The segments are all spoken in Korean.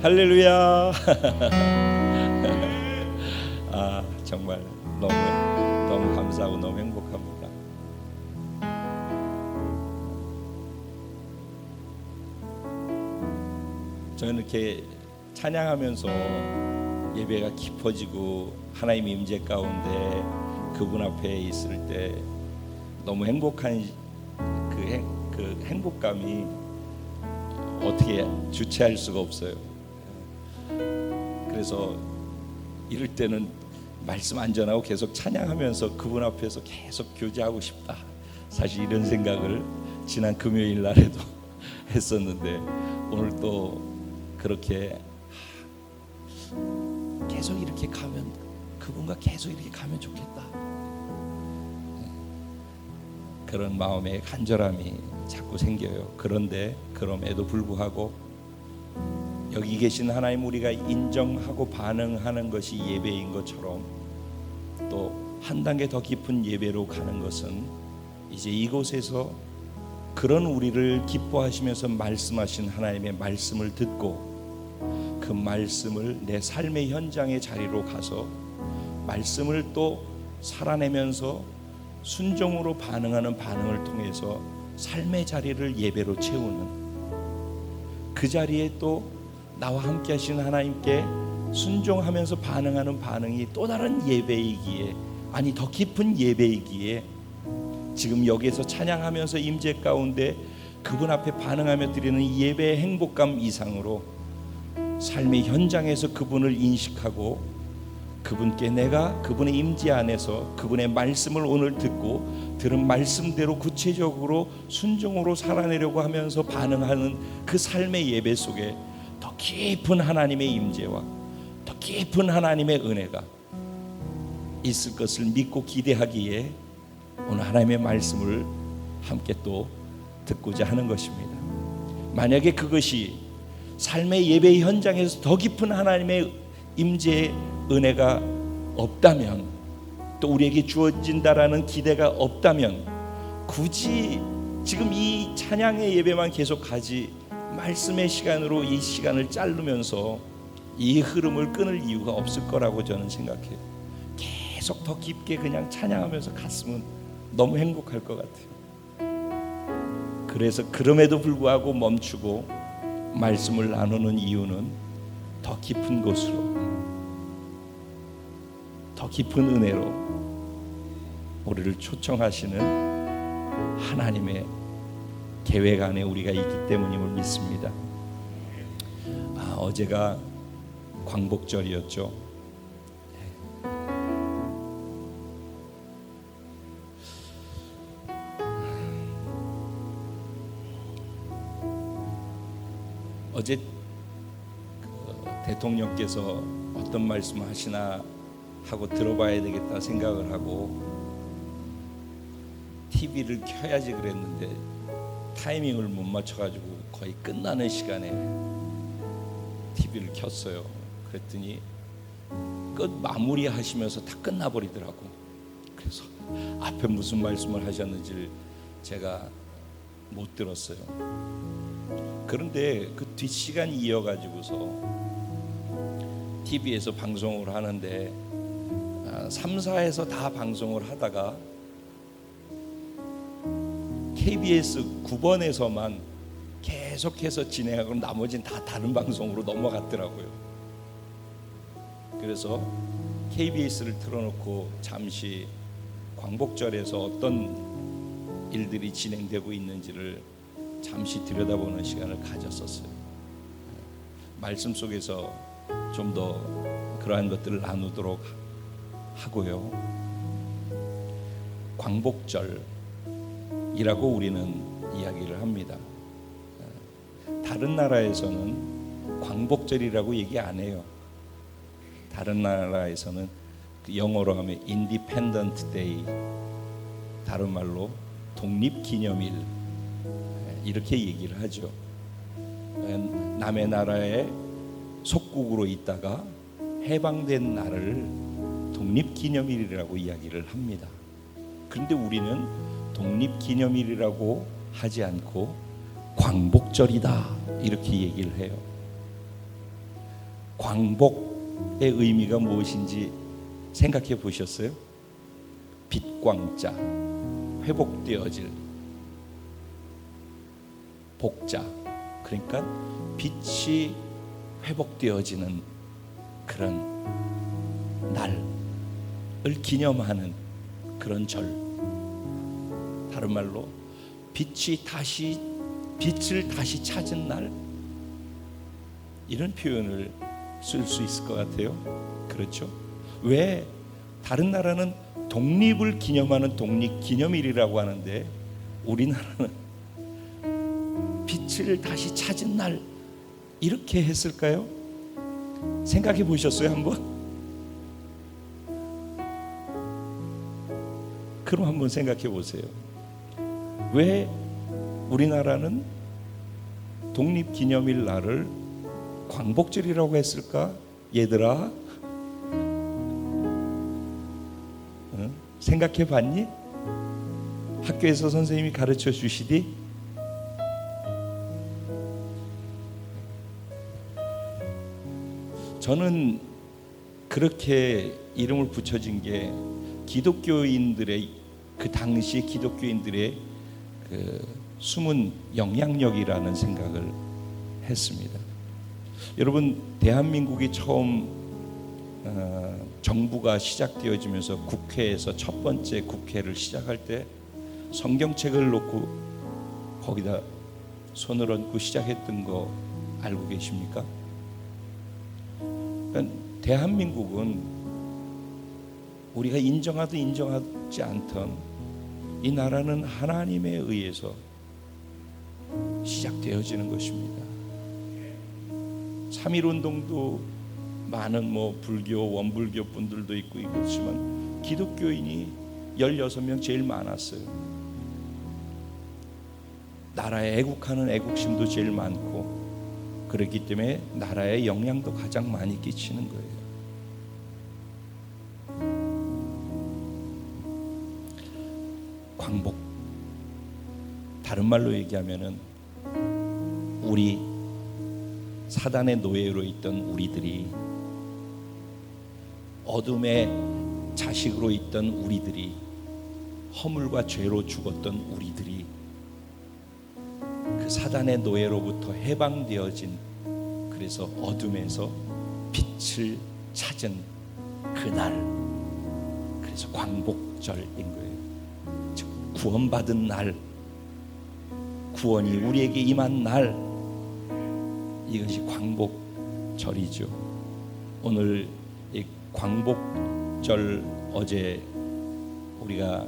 할렐루야. 정말 너무 감사하고 너무 행복합니다. 저는 이렇게 찬양하면서 예배가 깊어지고 하나님의 임재 가운데 그분 앞에 있을 때 너무 행복한 그 행복감이 어떻게 주체할 수가 없어요. 그래서 이럴 때는 말씀 안 전하고 계속 찬양하면서 그분 앞에서 계속 교제하고 싶다. 사실 이런 생각을 지난 금요일 날에도 했었는데 오늘 또 그렇게 계속 이렇게 가면 그분과 계속 이렇게 가면 좋겠다. 그런 마음의 간절함이 자꾸 생겨요. 그런데 그럼에도 불구하고 여기 계신 하나님 우리가 인정하고 반응하는 것이 예배인 것처럼 또 한 단계 더 깊은 예배로 가는 것은 이제 이곳에서 그런 우리를 기뻐하시면서 말씀하신 하나님의 말씀을 듣고 그 말씀을 내 삶의 현장의 자리로 가서 말씀을 또 살아내면서 순종으로 반응하는 반응을 통해서 삶의 자리를 예배로 채우는 그 자리에 또 나와 함께 하신 하나님께 순종하면서 반응하는 반응이 또 다른 예배이기에 아니 더 깊은 예배이기에 지금 여기에서 찬양하면서 임재 가운데 그분 앞에 반응하며 드리는 예배의 행복감 이상으로 삶의 현장에서 그분을 인식하고 그분께 내가 그분의 임재 안에서 그분의 말씀을 오늘 듣고 들은 말씀대로 구체적으로 순종으로 살아내려고 하면서 반응하는 그 삶의 예배 속에 더 깊은 하나님의 임재와 더 깊은 하나님의 은혜가 있을 것을 믿고 기대하기에 오늘 하나님의 말씀을 함께 또 듣고자 하는 것입니다. 만약에 그것이 삶의 예배 현장에서 더 깊은 하나님의 임재의 은혜가 없다면 또 우리에게 주어진다라는 기대가 없다면 굳이 지금 이 찬양의 예배만 계속 가지 말씀의 시간으로 이 시간을 자르면서 이 흐름을 끊을 이유가 없을 거라고 저는 생각해요. 계속 더 깊게 그냥 찬양하면서 갔으면 너무 행복할 것 같아요. 그래서 그럼에도 불구하고 멈추고 말씀을 나누는 이유는 더 깊은 곳으로 더 깊은 은혜로 우리를 초청하시는 하나님의 계획 안에 우리가 있기 때문임을 믿습니다. 어제가 광복절이었죠. 어제 대통령께서 어떤 말씀을 하시나 하고 들어봐야 되겠다 생각을 하고 TV를 켜야지 그랬는데 타이밍을 못 맞춰가지고 거의 끝나는 시간에 TV를 켰어요. 그랬더니 끝 마무리 하시면서 다 끝나버리더라고. 그래서 앞에 무슨 말씀을 하셨는지 제가 못 들었어요. 그런데 그 뒷시간이 이어가지고서 TV에서 방송을 하는데 3, 4에서 다 방송을 하다가 KBS 9번에서만 계속해서 진행하고 나머지는 다 다른 방송으로 넘어갔더라고요. 그래서 KBS를 틀어놓고 잠시 광복절에서 어떤 일들이 진행되고 있는지를 잠시 들여다보는 시간을 가졌었어요. 말씀 속에서 좀 더 그러한 것들을 나누도록 하고요. 광복절이라고 우리는 이야기를 합니다. 다른 나라에서는 광복절이라고 얘기 안 해요. 다른 나라에서는 영어로 하면 Independent Day, 다른 말로 독립기념일 이렇게 얘기를 하죠. 남의 나라에 속국으로 있다가 해방된 날을 독립기념일이라고 이야기를 합니다. 그런데 우리는 독립기념일이라고 하지 않고 광복절이다 이렇게 얘기를 해요. 광복의 의미가 무엇인지 생각해 보셨어요? 빛광자, 회복되어질, 복자, 그러니까 빛이 회복되어지는 그런 날을 기념하는 그런 절. 다른 말로 빛을 다시 찾은 날, 이런 표현을 쓸 수 있을 것 같아요. 그렇죠? 왜 다른 나라는 독립을 기념하는 독립기념일이라고 하는데 우리나라는 빛을 다시 찾은 날 이렇게 했을까요? 생각해 보셨어요 한번? 그럼 한번 생각해 보세요. 왜 우리나라는 독립기념일 날을 광복절이라고 했을까? 얘들아, 생각해 봤니? 학교에서 선생님이 가르쳐 주시디? 저는 그렇게 이름을 붙여진 게 기독교인들의, 그 당시 기독교인들의 그 숨은 영향력이라는 생각을 했습니다. 여러분, 대한민국이 처음 정부가 시작되어지면서 국회에서 첫 번째 국회를 시작할 때 성경책을 놓고 거기다 손을 얹고 시작했던 거 알고 계십니까? 그러니까 대한민국은 우리가 인정하든 인정하지 않든 이 나라는 하나님에 의해서 시작되어지는 것입니다. 3.1운동도 많은 불교, 원불교 분들도 있고 그렇지만 기독교인이 16명 제일 많았어요. 나라에 애국하는 애국심도 제일 많고, 그렇기 때문에 나라에 영향도 가장 많이 끼치는 거예요. 광복, 다른 말로 얘기하면은 우리 사단의 노예로 있던 우리들이, 어둠의 자식으로 있던 우리들이, 허물과 죄로 죽었던 우리들이 그 사단의 노예로부터 해방되어진, 그래서 어둠에서 빛을 찾은 그날, 그래서 광복절인 거예요. 즉 구원받은 날, 구원이 우리에게 임한 날, 이것이 광복절이죠. 오늘 이 광복절, 어제 우리가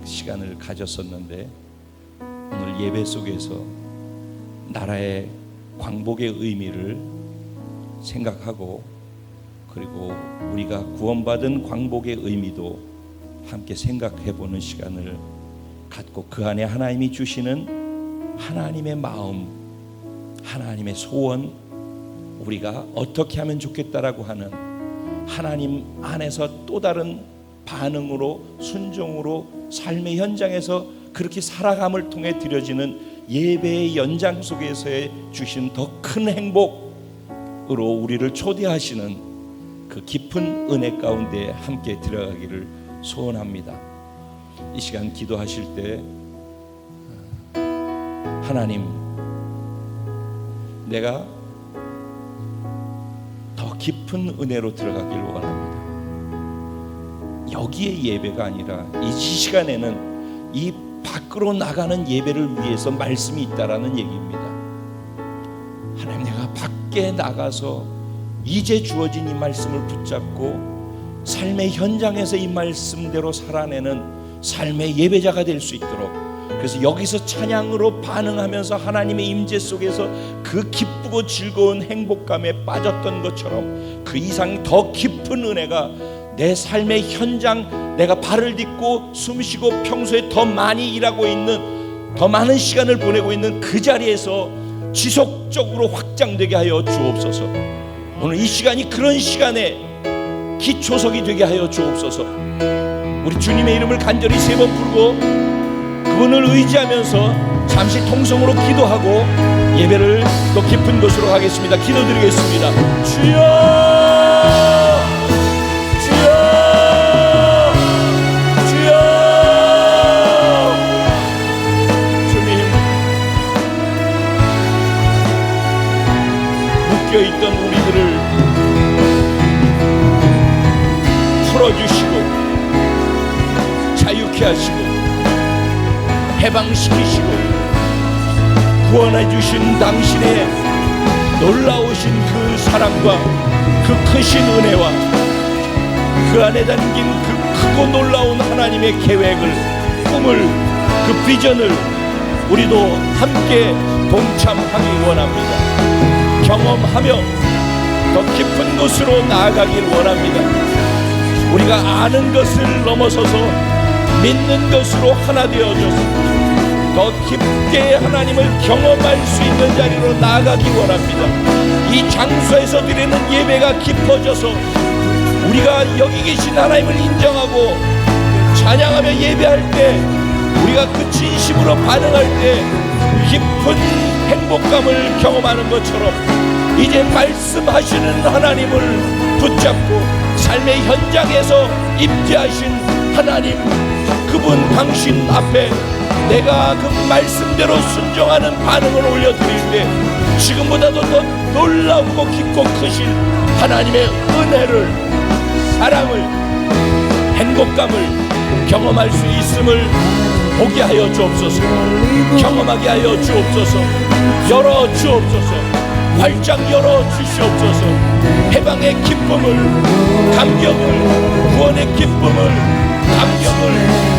시간을 가졌었는데 오늘 예배 속에서 나라의 광복의 의미를 생각하고, 그리고 우리가 구원받은 광복의 의미도 함께 생각해보는 시간을 갖고, 그 안에 하나님이 주시는 하나님의 마음, 하나님의 소원, 우리가 어떻게 하면 좋겠다라고 하는 하나님 안에서 또 다른 반응으로, 순종으로 삶의 현장에서 그렇게 살아감을 통해 드려지는 예배의 연장 속에서의 주신 더 큰 행복으로 우리를 초대하시는 그 깊은 은혜 가운데 함께 들어가기를 소원합니다. 이 시간 기도하실 때 하나님, 내가 더 깊은 은혜로 들어가길 원합니다. 여기에 예배가 아니라 이 시간에는 이 밖으로 나가는 예배를 위해서 말씀이 있다라는 얘기입니다. 하나님, 내가 밖에 나가서 이제 주어진 이 말씀을 붙잡고 삶의 현장에서 이 말씀대로 살아내는 삶의 예배자가 될 수 있도록, 그래서 여기서 찬양으로 반응하면서 하나님의 임재 속에서 그 기쁘고 즐거운 행복감에 빠졌던 것처럼 그 이상 더 깊은 은혜가 내 삶의 현장, 내가 발을 딛고 숨쉬고 평소에 더 많이 일하고 있는, 더 많은 시간을 보내고 있는 그 자리에서 지속적으로 확장되게 하여 주옵소서. 오늘 이 시간이 그런 시간에 기초석이 되게 하여 주옵소서. 우리 주님의 이름을 간절히 3번 부르고 그분을 의지하면서 잠시 통성으로 기도하고 예배를 더 깊은 곳으로 가겠습니다. 기도드리겠습니다. 주여, 주여, 주여. 주님, 묶여있던 우리들을 풀어주시고 자유케 하시고 해방시키시고 구원해 주신 당신의 놀라우신 그 사랑과 그 크신 은혜와 그 안에 담긴 그 크고 놀라운 하나님의 계획을, 꿈을, 그 비전을 우리도 함께 동참하기 원합니다. 경험하며 더 깊은 곳으로 나아가길 원합니다. 우리가 아는 것을 넘어서서 믿는 것으로 하나 되어져서 더 깊게 하나님을 경험할 수 있는 자리로 나아가기 원합니다. 이 장소에서 드리는 예배가 깊어져서 우리가 여기 계신 하나님을 인정하고 찬양하며 예배할 때, 우리가 그 진심으로 반응할 때 깊은 행복감을 경험하는 것처럼 이제 말씀하시는 하나님을 붙잡고 삶의 현장에서 임재하신 하나님, 그분 당신 앞에 내가 그 말씀대로 순종하는 반응을 올려드릴 때 지금보다도 더 놀라우고 깊고 크신 하나님의 은혜를, 사랑을, 행복감을 경험할 수 있음을 보게 하여 주옵소서. 경험하게 하여 주옵소서. 열어 주옵소서. 활짝 열어 주시옵소서. 해방의 기쁨을, 감격을, 구원의 기쁨을, 감격을,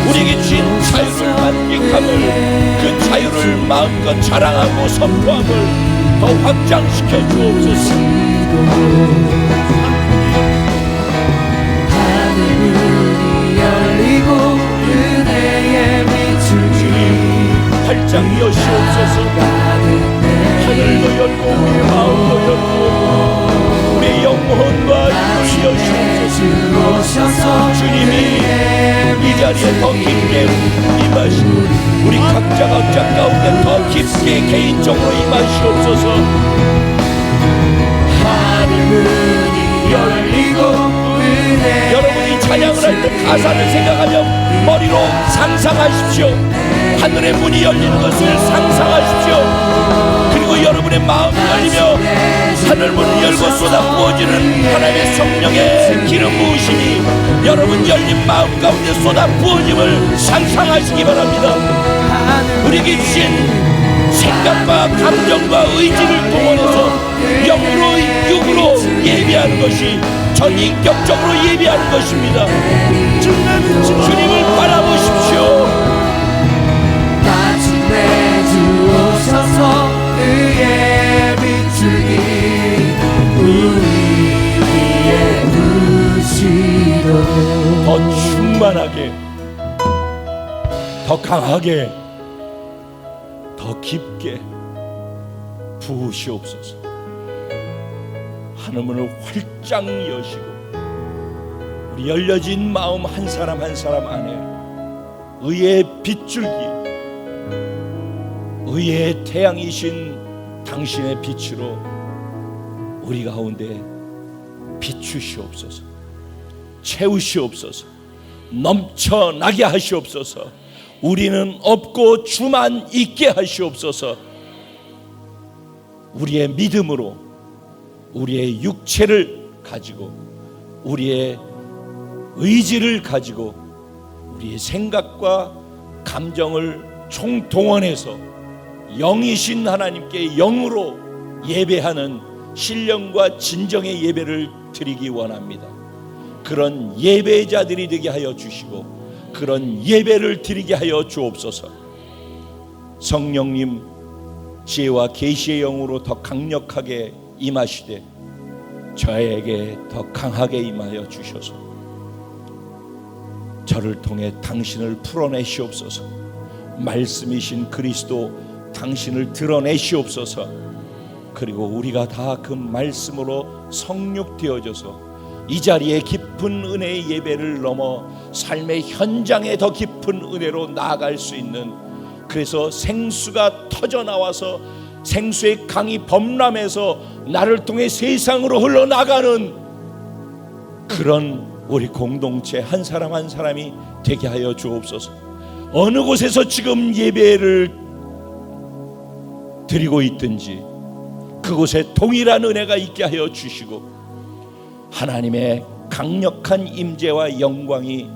우리에게 주신 자유를 만끽함을, 그 자유를 마음껏 자랑하고 선포함을 더 확장시켜 주옵소서. 하늘문이 열리고 은혜의 빛을 활짝 여시옵소서. 하늘도 열고 우리의 마음도 열고 우리의 영혼과 입을 여시옵소서. 주님이 이 자리에 더 깊게 임하시고 우리 각자 가운데 더 깊게 개인적으로 임하시옵소서. 하늘문이 열리고 여러분이 찬양을 할 때 가사를 생각하며 머리로 상상하십시오. 하늘의 문이 열리는 것을 상상하십시오. 그리고 여러분의 마음이 열리며 하늘 문을 열고 쏟아부어지는 하나님의 성령의 기름 부으심이 여러분 열린 마음 가운데 쏟아부어짐을 상상하시기 바랍니다. 우리에게 주신 생각과 감정과 의지를 동원해서 영으로 육으로 예배하는 것이 전인격적으로 예배하는 것입니다. 주님을 바라보십시오. 마침내 주 오셔서 그의 빛을 우리 위에 부으시도록 더 충만하게, 더 강하게, 더 깊게 부으시옵소서. 하늘문을 활짝 여시고 우리 열려진 마음 한 사람 한 사람 안에 의의 빗줄기, 의의 태양이신 당신의 빛으로 우리 가운데 비추시옵소서. 채우시옵소서. 넘쳐나게 하시옵소서. 우리는 없고 주만 있게 하시옵소서. 우리의 믿음으로 우리의 육체를 가지고 우리의 의지를 가지고 우리의 생각과 감정을 총동원해서 영이신 하나님께 영으로 예배하는 신령과 진정의 예배를 드리기 원합니다. 그런 예배자들이 되게 하여 주시고 그런 예배를 드리게 하여 주옵소서. 성령님 지혜와 계시의 영으로 더 강력하게 임하시되 저에게 더 강하게 임하여 주셔서 저를 통해 당신을 풀어내시옵소서. 말씀이신 그리스도 당신을 드러내시옵소서. 그리고 우리가 다 그 말씀으로 성육되어져서 이 자리에 깊은 은혜의 예배를 넘어 삶의 현장에 더 깊은 은혜로 나아갈 수 있는, 그래서 생수가 터져 나와서 생수의 강이 범람해서 나를 통해 세상으로 흘러나가는 그런 우리 공동체 한 사람 한 사람이 되게 하여 주옵소서. 어느 곳에서 지금 예배를 드리고 있든지 그곳에 동일한 은혜가 있게 하여 주시고 하나님의 강력한 임재와 영광이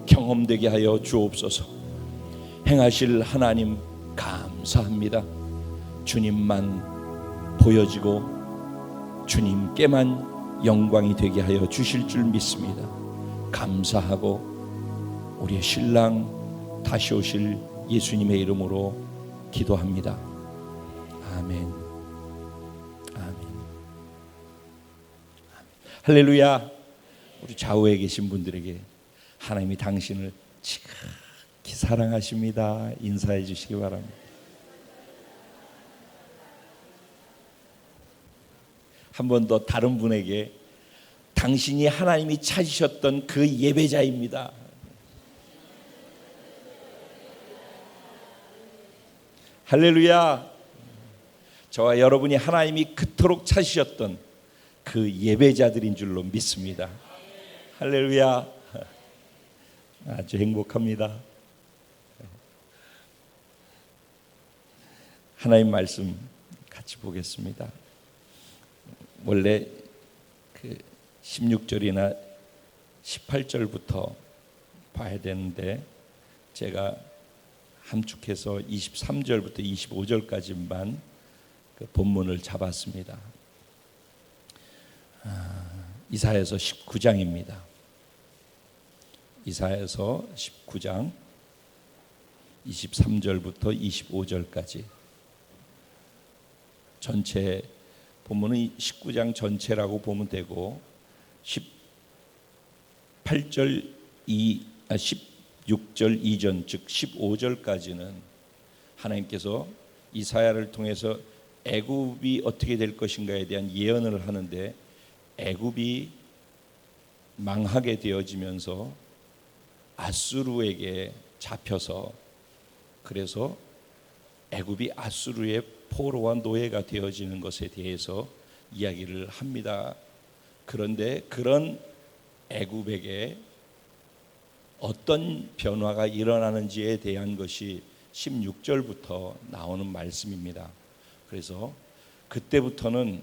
경험되게 하여 주옵소서. 행하실 하나님 감사합니다. 주님만 보여지고 주님께만 영광이 되게 하여 주실 줄 믿습니다. 감사하고 우리의 신랑 다시 오실 예수님의 이름으로 기도합니다. 아멘. 아멘. 할렐루야. 우리 좌우에 계신 분들에게 하나님이 당신을 지극히 사랑하십니다. 인사해 주시기 바랍니다. 한 번 더 다른 분에게 당신이 하나님이 찾으셨던 그 예배자입니다. 할렐루야. 저와 여러분이 하나님이 그토록 찾으셨던 그 예배자들인 줄로 믿습니다. 할렐루야. 아주 행복합니다. 하나님 말씀 같이 보겠습니다. 원래 그 16절이나 18절부터 봐야 되는데 제가 함축해서 23절부터 25절까지만 그 본문을 잡았습니다. 이사야서 19장입니다. 이사야서 19장 23절부터 25절까지 전체 본문은 19장 전체라고 보면 되고 16절 이전 즉 15절까지는 하나님께서 이사야를 통해서 애굽이 어떻게 될 것인가에 대한 예언을 하는데 애굽이 망하게 되어지면서 아수르에게 잡혀서 그래서 애굽이 아수르의 포로와 노예가 되어지는 것에 대해서 이야기를 합니다. 그런데 그런 애굽에게 어떤 변화가 일어나는지에 대한 것이 16절부터 나오는 말씀입니다. 그래서 그때부터는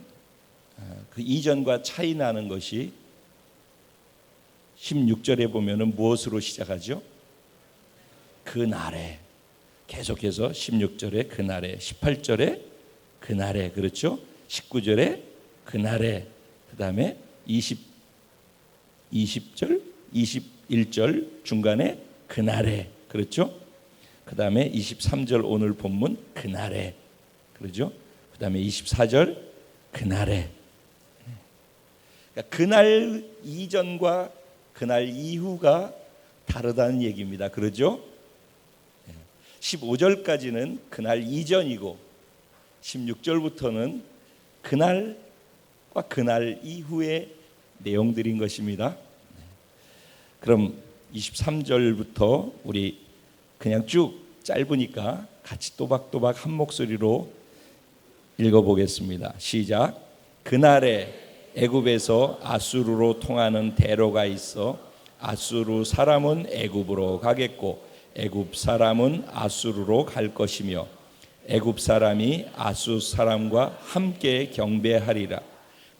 그 이전과 차이 나는 것이 16절에 보면은 무엇으로 시작하죠? 그날에 계속해서 16절에 그날에 18절에 그날에 그렇죠? 19절에 그날에 그다음에 20절 21절 중간에 그날에 그렇죠? 그다음에 23절 오늘 본문 그날에 그렇죠? 그다음에 24절 그날에 그러니까 그날 이전과 그날 이후가 다르다는 얘기입니다. 그렇죠? 15절까지는 그날 이전이고 16절부터는 그날과 그날 이후의 내용들인 것입니다. 그럼 23절부터 우리 그냥 쭉 짧으니까 같이 또박또박 한 목소리로 읽어보겠습니다. 시작. 그날에 애굽에서 아수르로 통하는 대로가 있어 아수르 사람은 애굽으로 가겠고 애굽 사람은 아수르로 갈 것이며 애굽 사람이 아수 사람과 함께 경배하리라.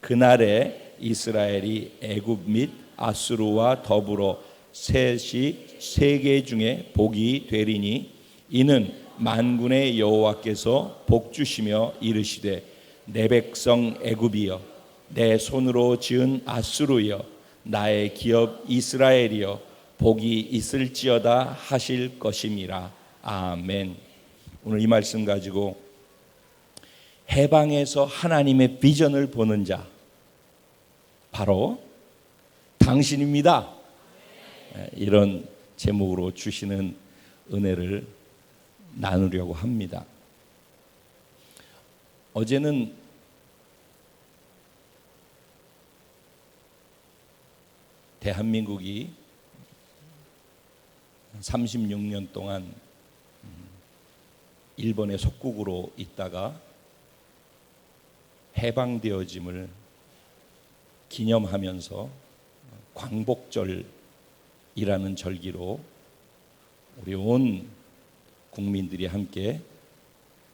그날에 이스라엘이 애굽 및 아수르와 더불어 셋이 세계 중에 복이 되리니 이는 만군의 여호와께서 복 주시며 이르시되 내 백성 애굽이여 내 손으로 지은 아수르여 나의 기업 이스라엘이여 복이 있을지어다 하실 것임이라. 아멘. 오늘 이 말씀 가지고 해방에서 하나님의 비전을 보는 자 바로 당신입니다. 이런 제목으로 주시는 은혜를 나누려고 합니다. 어제는 대한민국이 36년 동안 일본의 속국으로 있다가 해방되어짐을 기념하면서 광복절이라는 절기로 우리 온 국민들이 함께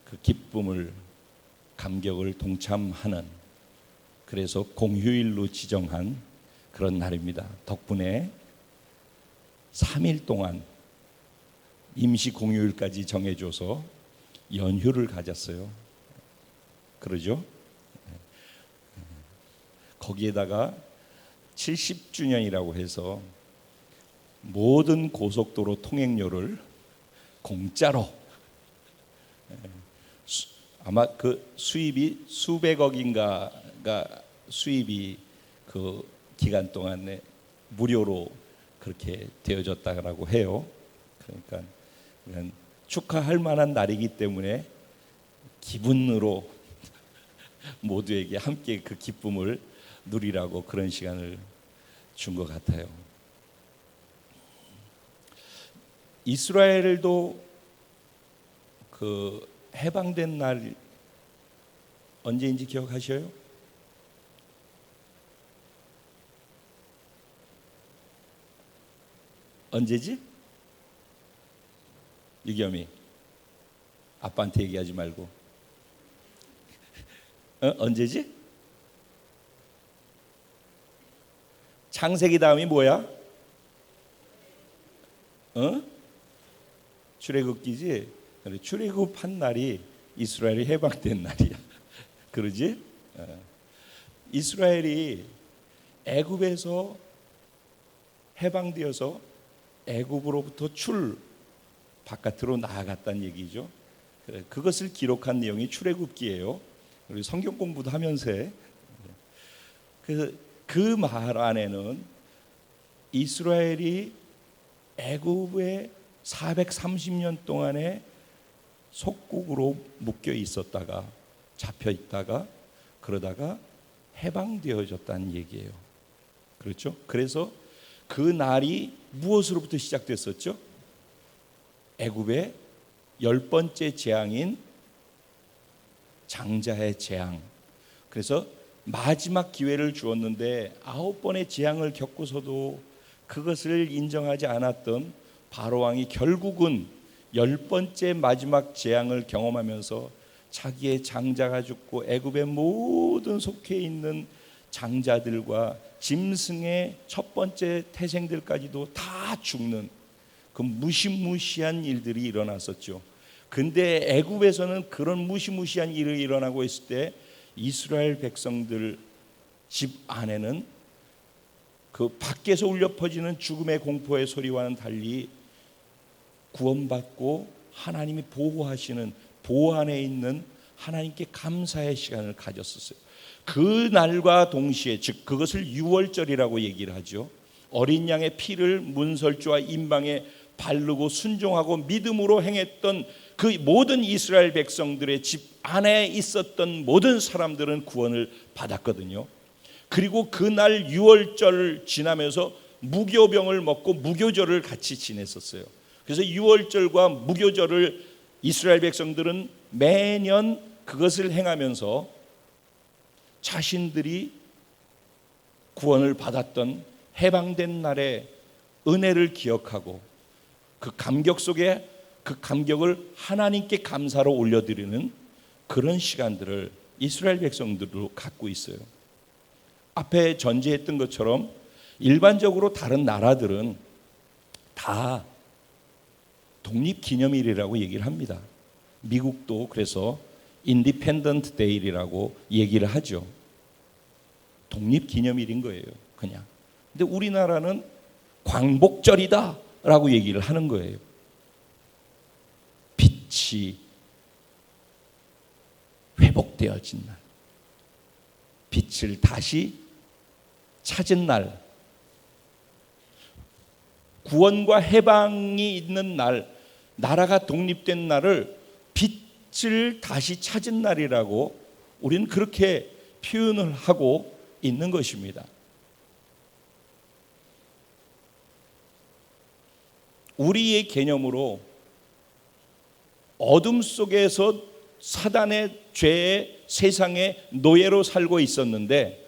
그 기쁨을 감격을 동참하는, 그래서 공휴일로 지정한 그런 날입니다. 덕분에 3일 동안 임시 공휴일까지 정해줘서 연휴를 가졌어요. 그러죠? 거기에다가 70주년이라고 해서 모든 고속도로 통행료를 공짜로, 아마 그 수입이 수백억인가가 수입이 그 기간 동안에 무료로 그렇게 되어졌다고 해요. 그러니까 축하할 만한 날이기 때문에 기분으로 모두에게 함께 그 기쁨을 누리라고 그런 시간을 준 것 같아요. 이스라엘도 그 해방된 날 언제인지 기억하셔요? 언제지? 유겸이 아빠한테 얘기하지 말고. 언제지? 창세기 다음이 뭐야? 출애굽기지. 출애굽한 날이 이스라엘이 해방된 날이야. 그러지? 이스라엘이 애굽에서 해방되어서 애굽으로부터 바깥으로 나아갔다는 얘기죠. 그것을 기록한 내용이 출애굽기예요. 우리 성경 공부도 하면서 그 말 안에는 이스라엘이 애굽에 430년 동안에 속국으로 묶여 있었다가 잡혀 있다가 그러다가 해방되어졌다는 얘기예요. 그렇죠? 그래서 그 날이 무엇으로부터 시작됐었죠? 애굽의 10번째 재앙인 장자의 재앙. 그래서 마지막 기회를 주었는데 9번의 재앙을 겪고서도 그것을 인정하지 않았던 바로 왕이 결국은 10번째 마지막 재앙을 경험하면서 자기의 장자가 죽고 애굽의 모든 속해 있는 장자들과 짐승의 첫 번째 태생들까지도 다 죽는 그 무시무시한 일들이 일어났었죠. 근데 애굽에서는 그런 무시무시한 일이 일어나고 있을 때 이스라엘 백성들 집 안에는 그 밖에서 울려 퍼지는 죽음의 공포의 소리와는 달리 구원받고 하나님이 보호하시는 보호 안에 있는 하나님께 감사의 시간을 가졌었어요. 그 날과 동시에, 즉 그것을 유월절이라고 얘기를 하죠. 어린 양의 피를 문설주와 임방에 바르고 순종하고 믿음으로 행했던 그 모든 이스라엘 백성들의 집 안에 있었던 모든 사람들은 구원을 받았거든요. 그리고 그날 유월절 지나면서 무교병을 먹고 무교절을 같이 지냈었어요. 그래서 유월절과 무교절을 이스라엘 백성들은 매년 그것을 행하면서 자신들이 구원을 받았던 해방된 날의 은혜를 기억하고 그 감격 속에 그 감격을 하나님께 감사로 올려드리는 그런 시간들을 이스라엘 백성들도 갖고 있어요. 앞에 전제했던 것처럼 일반적으로 다른 나라들은 다 독립기념일이라고 얘기를 합니다. 미국도 그래서 인디펜던트 데이라고 얘기를 하죠. 독립기념일인 거예요, 그냥. 근데 우리나라는 광복절이다라고 얘기를 하는 거예요. 빛이 회복되어진 날, 빛을 다시 찾은 날, 구원과 해방이 있는 날, 나라가 독립된 날을 빛을 다시 찾은 날이라고 우리는 그렇게 표현을 하고 있는 것입니다. 우리의 개념으로 어둠 속에서 사단의 죄의 세상의 노예로 살고 있었는데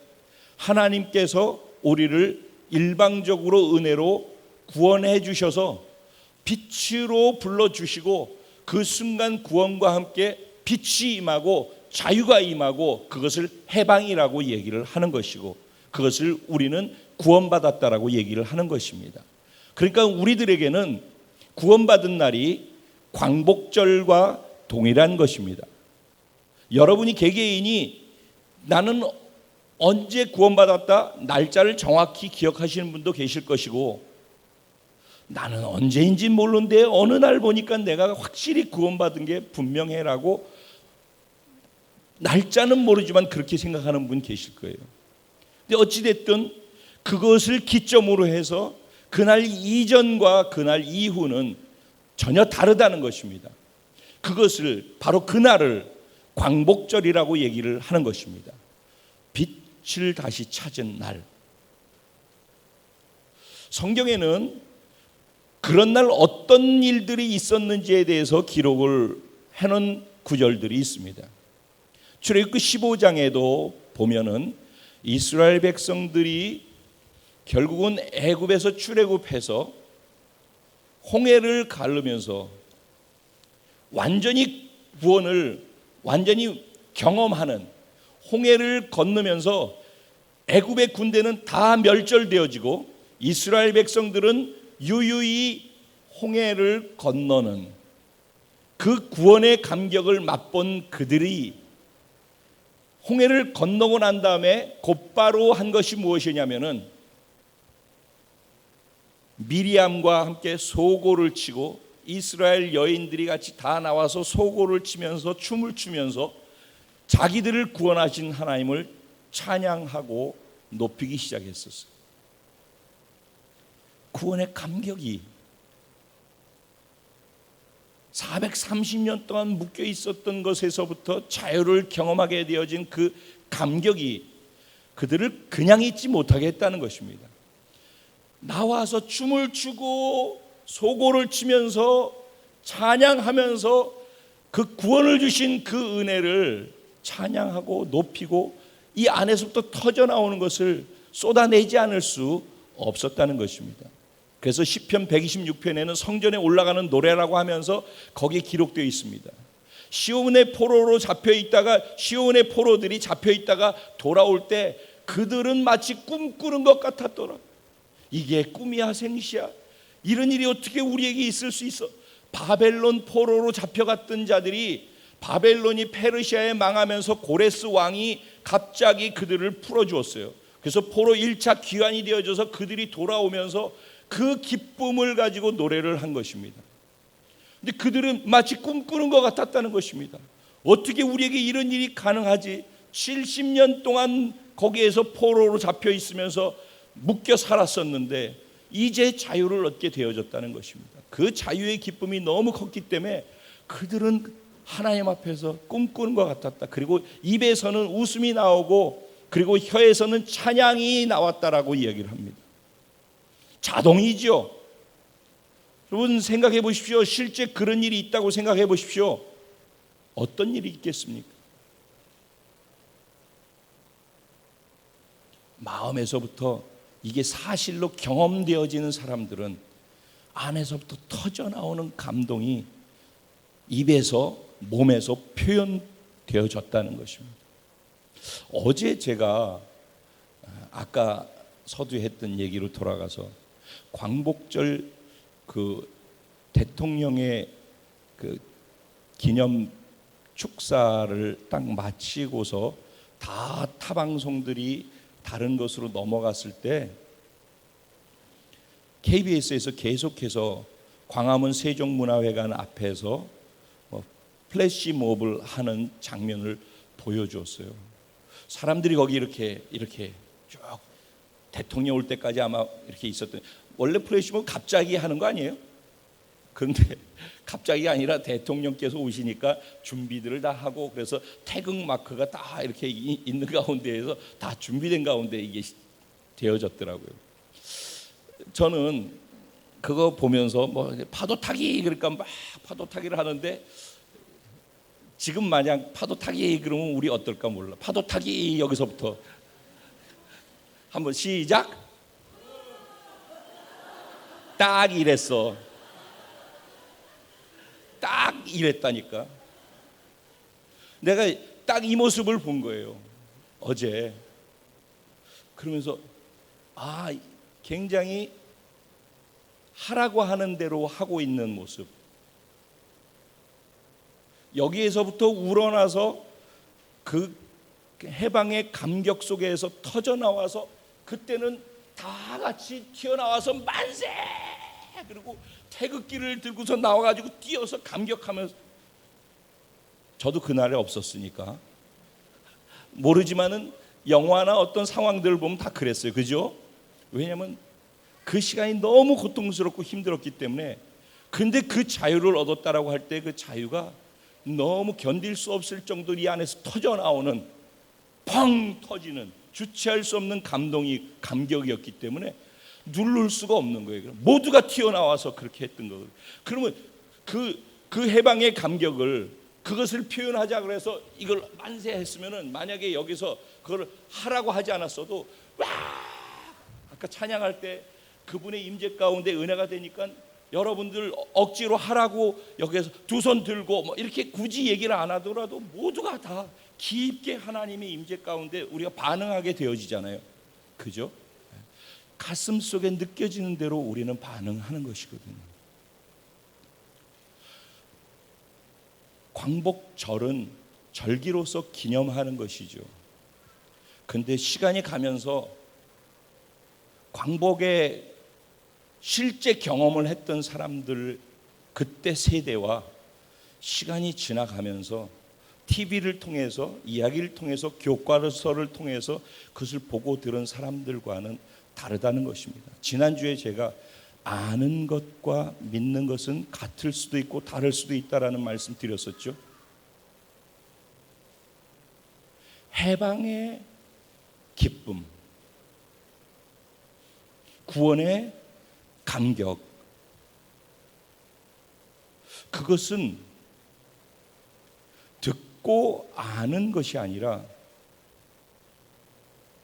하나님께서 우리를 일방적으로 은혜로 구원해 주셔서 빛으로 불러주시고 그 순간 구원과 함께 빛이 임하고 자유가 임하고 그것을 해방이라고 얘기를 하는 것이고 그것을 우리는 구원받았다라고 얘기를 하는 것입니다. 그러니까 우리들에게는 구원받은 날이 광복절과 동일한 것입니다. 여러분이 개개인이 나는 언제 구원받았다 날짜를 정확히 기억하시는 분도 계실 것이고 나는 언제인지 모르는데 어느 날 보니까 내가 확실히 구원받은 게 분명해라고 날짜는 모르지만 그렇게 생각하는 분 계실 거예요. 근데 어찌됐든 그것을 기점으로 해서 그날 이전과 그날 이후는 전혀 다르다는 것입니다. 그것을 바로 그날을 광복절이라고 얘기를 하는 것입니다. 빛을 다시 찾은 날. 성경에는 그런 날 어떤 일들이 있었는지에 대해서 기록을 해놓은 구절들이 있습니다. 출애굽기 15장에도 보면은 이스라엘 백성들이 결국은 애굽에서 출애굽해서 홍해를 가르면서 완전히 구원을 완전히 경험하는 홍해를 건너면서 애굽의 군대는 다 멸절되어지고 이스라엘 백성들은 유유히 홍해를 건너는 그 구원의 감격을 맛본 그들이 홍해를 건너고 난 다음에 곧바로 한 것이 무엇이냐면은 미리암과 함께 소고를 치고 이스라엘 여인들이 같이 다 나와서 소고를 치면서 춤을 추면서 자기들을 구원하신 하나님을 찬양하고 높이기 시작했었어요. 구원의 감격이 430년 동안 묶여 있었던 것에서부터 자유를 경험하게 되어진 그 감격이 그들을 그냥 잊지 못하게 했다는 것입니다. 나와서 춤을 추고 소고를 치면서 찬양하면서 그 구원을 주신 그 은혜를 찬양하고 높이고 이 안에서부터 터져나오는 것을 쏟아내지 않을 수 없었다는 것입니다. 그래서 시편 126편에는 성전에 올라가는 노래라고 하면서 거기에 기록되어 있습니다. 시온의 포로로 잡혀 있다가 시온의 포로들이 잡혀 있다가 돌아올 때 그들은 마치 꿈꾸는 것 같았더라. 이게 꿈이야 생시야? 이런 일이 어떻게 우리에게 있을 수 있어? 바벨론 포로로 잡혀갔던 자들이 바벨론이 페르시아에 망하면서 고레스 왕이 갑자기 그들을 풀어주었어요. 그래서 포로 1차 귀환이 되어져서 그들이 돌아오면서 그 기쁨을 가지고 노래를 한 것입니다. 근데 그들은 마치 꿈꾸는 것 같았다는 것입니다. 어떻게 우리에게 이런 일이 가능하지? 70년 동안 거기에서 포로로 잡혀 있으면서 묶여 살았었는데 이제 자유를 얻게 되어졌다는 것입니다. 그 자유의 기쁨이 너무 컸기 때문에 그들은 하나님 앞에서 꿈꾸는 것 같았다. 그리고 입에서는 웃음이 나오고 그리고 혀에서는 찬양이 나왔다라고 이야기를 합니다. 자동이죠. 여러분 생각해 보십시오. 실제 그런 일이 있다고 생각해 보십시오. 어떤 일이 있겠습니까? 마음에서부터 이게 사실로 경험되어지는 사람들은 안에서부터 터져나오는 감동이 입에서 몸에서 표현되어졌다는 것입니다. 어제 제가 아까 서두했던 얘기로 돌아가서 광복절 그 대통령의 그 기념 축사를 딱 마치고서 다 타방송들이 다른 것으로 넘어갔을 때 KBS에서 계속해서 광화문 세종문화회관 앞에서 플래시몹을 하는 장면을 보여주었어요. 사람들이 거기 이렇게 쭉 대통령 올 때까지 아마 이렇게 있었던, 원래 플래시몹 갑자기 하는 거 아니에요? 그런데 갑자기 아니라 대통령께서 오시니까 준비들을 다 하고 그래서 태극 마크가 다 이렇게 있는 가운데에서 다 준비된 가운데 이게 되어졌더라고요. 저는 그거 보면서 뭐 파도 타기 그러니까 막 파도 타기를 하는데 지금 만약 파도 타기 그러면 우리 어떨까 몰라. 파도 타기 여기서부터 한번 시작. 딱 이랬어. 딱 이랬다니까. 내가 딱 이 모습을 본 거예요, 어제. 그러면서 굉장히 하라고 하는 대로 하고 있는 모습. 여기에서부터 우러나서 그 해방의 감격 속에서 터져 나와서 그때는 다 같이 튀어나와서 만세! 그리고 태극기를 들고서 나와가지고 뛰어서 감격하면서, 저도 그날에 없었으니까 모르지만은 영화나 어떤 상황들을 보면 다 그랬어요. 그죠? 왜냐하면 그 시간이 너무 고통스럽고 힘들었기 때문에. 근데 그 자유를 얻었다라고 할 때 그 자유가 너무 견딜 수 없을 정도로 이 안에서 터져 나오는, 펑 터지는, 주체할 수 없는 감격이었기 때문에 누를 수가 없는 거예요. 모두가 튀어나와서 그렇게 했던 거예요. 그러면 그 해방의 감격을, 그것을 표현하자 그래서 이걸 만세했으면은, 만약에 여기서 그걸 하라고 하지 않았어도 와, 아까 찬양할 때 그분의 임재 가운데 은혜가 되니까 여러분들 억지로 하라고 여기서 두 손 들고 뭐 이렇게 굳이 얘기를 안 하더라도 모두가 다 깊게 하나님의 임재 가운데 우리가 반응하게 되어지잖아요. 그죠? 가슴 속에 느껴지는 대로 우리는 반응하는 것이거든요. 광복절은 절기로서 기념하는 것이죠. 근데 시간이 가면서 광복의 실제 경험을 했던 사람들, 그때 세대와 시간이 지나가면서 TV를 통해서, 이야기를 통해서, 교과서를 통해서 그것을 보고 들은 사람들과는 다르다는 것입니다. 지난주에 제가 아는 것과 믿는 것은 같을 수도 있고 다를 수도 있다라는 말씀 드렸었죠. 해방의 기쁨, 구원의 감격, 그것은 듣고 아는 것이 아니라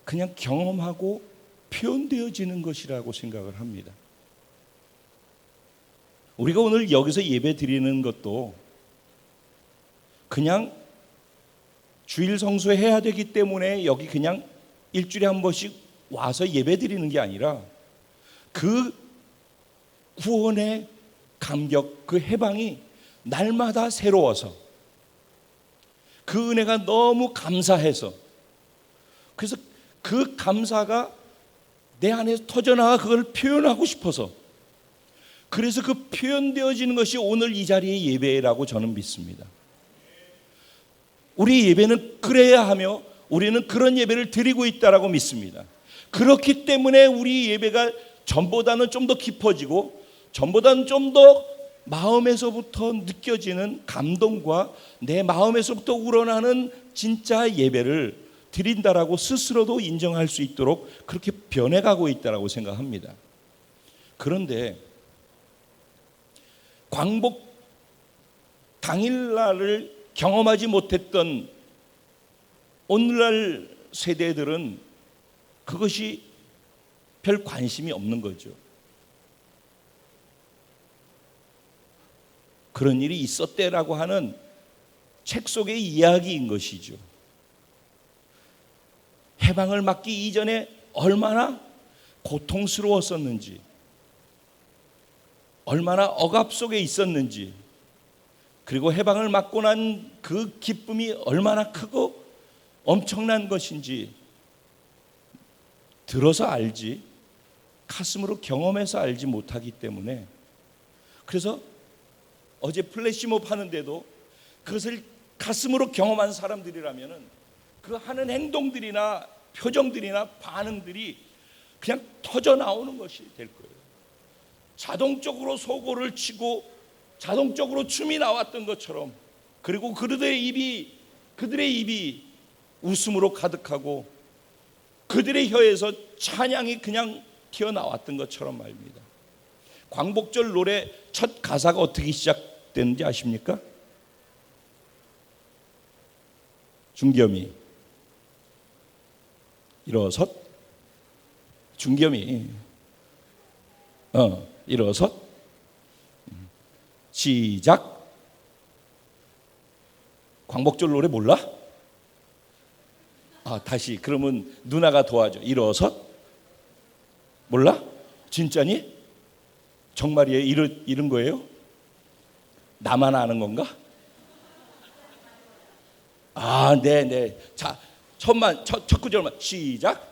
그냥 경험하고 표현되어지는 것이라고 생각을 합니다. 우리가 오늘 여기서 예배 드리는 것도 그냥 주일 성수해야 되기 때문에 여기 그냥 일주일에 한 번씩 와서 예배 드리는 게 아니라 그 구원의 감격, 그 해방이 날마다 새로워서, 그 은혜가 너무 감사해서, 그래서 그 감사가 내 안에서 터져나와 그걸 표현하고 싶어서, 그래서 그 표현되어지는 것이 오늘 이 자리의 예배라고 저는 믿습니다. 우리 예배는 그래야 하며 우리는 그런 예배를 드리고 있다라고 믿습니다. 그렇기 때문에 우리 예배가 전보다는 좀 더 깊어지고, 전보다는 좀 더 마음에서부터 느껴지는 감동과 내 마음에서부터 우러나는 진짜 예배를 드린다라고 스스로도 인정할 수 있도록 그렇게 변해가고 있다라고 생각합니다. 그런데 광복 당일날을 경험하지 못했던 오늘날 세대들은 그것이 별 관심이 없는 거죠. 그런 일이 있었대라고 하는 책 속의 이야기인 것이죠. 해방을 맞기 이전에 얼마나 고통스러웠었는지, 얼마나 억압 속에 있었는지, 그리고 해방을 맞고 난 그 기쁨이 얼마나 크고 엄청난 것인지 들어서 알지, 가슴으로 경험해서 알지 못하기 때문에, 그래서 어제 플래시몹 하는데도 그것을 가슴으로 경험한 사람들이라면은 그 하는 행동들이나 표정들이나 반응들이 그냥 터져 나오는 것이 될 거예요. 자동적으로 소고를 치고 자동적으로 춤이 나왔던 것처럼, 그리고 그들의 입이 웃음으로 가득하고 그들의 혀에서 찬양이 그냥 튀어나왔던 것처럼 말입니다. 광복절 노래 첫 가사가 어떻게 시작되는지 아십니까? 중겸이 일어섰. 중겸이 일어섰. 시작. 광복절 노래 몰라? 다시. 그러면 누나가 도와줘. 일어섰. 몰라? 진짜니? 정말이에요? 이런 거예요? 나만 아는 건가? 네. 자, 첫 구절만 시작.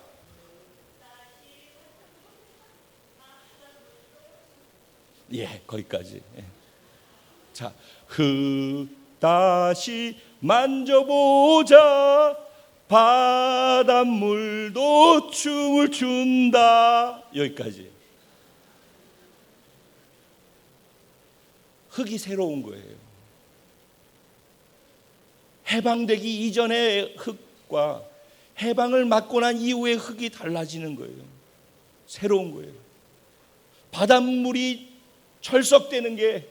예, 거기까지. 예. 자, 다시 만져보자. 바닷물도 춤을 춘다. 여기까지. 흙이 새로운 거예요. 해방되기 이전의 흙과 해방을 맞고 난 이후의 흙이 달라지는 거예요. 새로운 거예요. 바닷물이 철석되는 게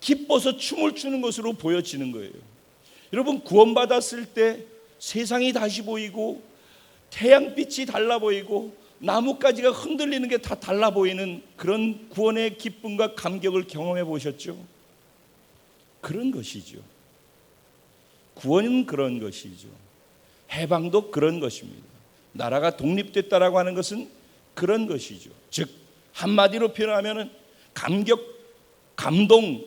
기뻐서 춤을 추는 것으로 보여지는 거예요. 여러분, 구원받았을 때 세상이 다시 보이고 태양빛이 달라 보이고 나뭇가지가 흔들리는 게 다 달라 보이는 그런 구원의 기쁨과 감격을 경험해 보셨죠? 그런 것이죠. 구원은 그런 것이죠. 해방도 그런 것입니다. 나라가 독립됐다라고 하는 것은 그런 것이죠. 즉 한마디로 표현하면 감격, 감동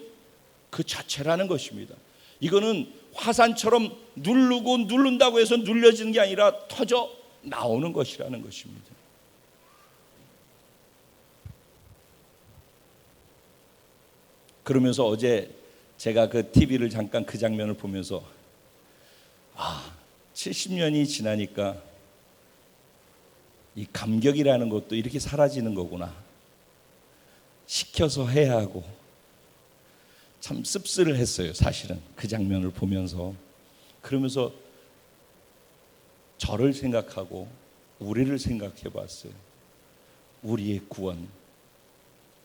그 자체라는 것입니다. 이거는 화산처럼 누르고 누른다고 해서 눌려지는 게 아니라 터져 나오는 것이라는 것입니다. 그러면서 어제 제가 그 TV를 잠깐 그 장면을 보면서 70년이 지나니까 이 감격이라는 것도 이렇게 사라지는 거구나. 시켜서 해야 하고 참 씁쓸했어요. 사실은 그 장면을 보면서. 그러면서 저를 생각하고 우리를 생각해 봤어요. 우리의 구원,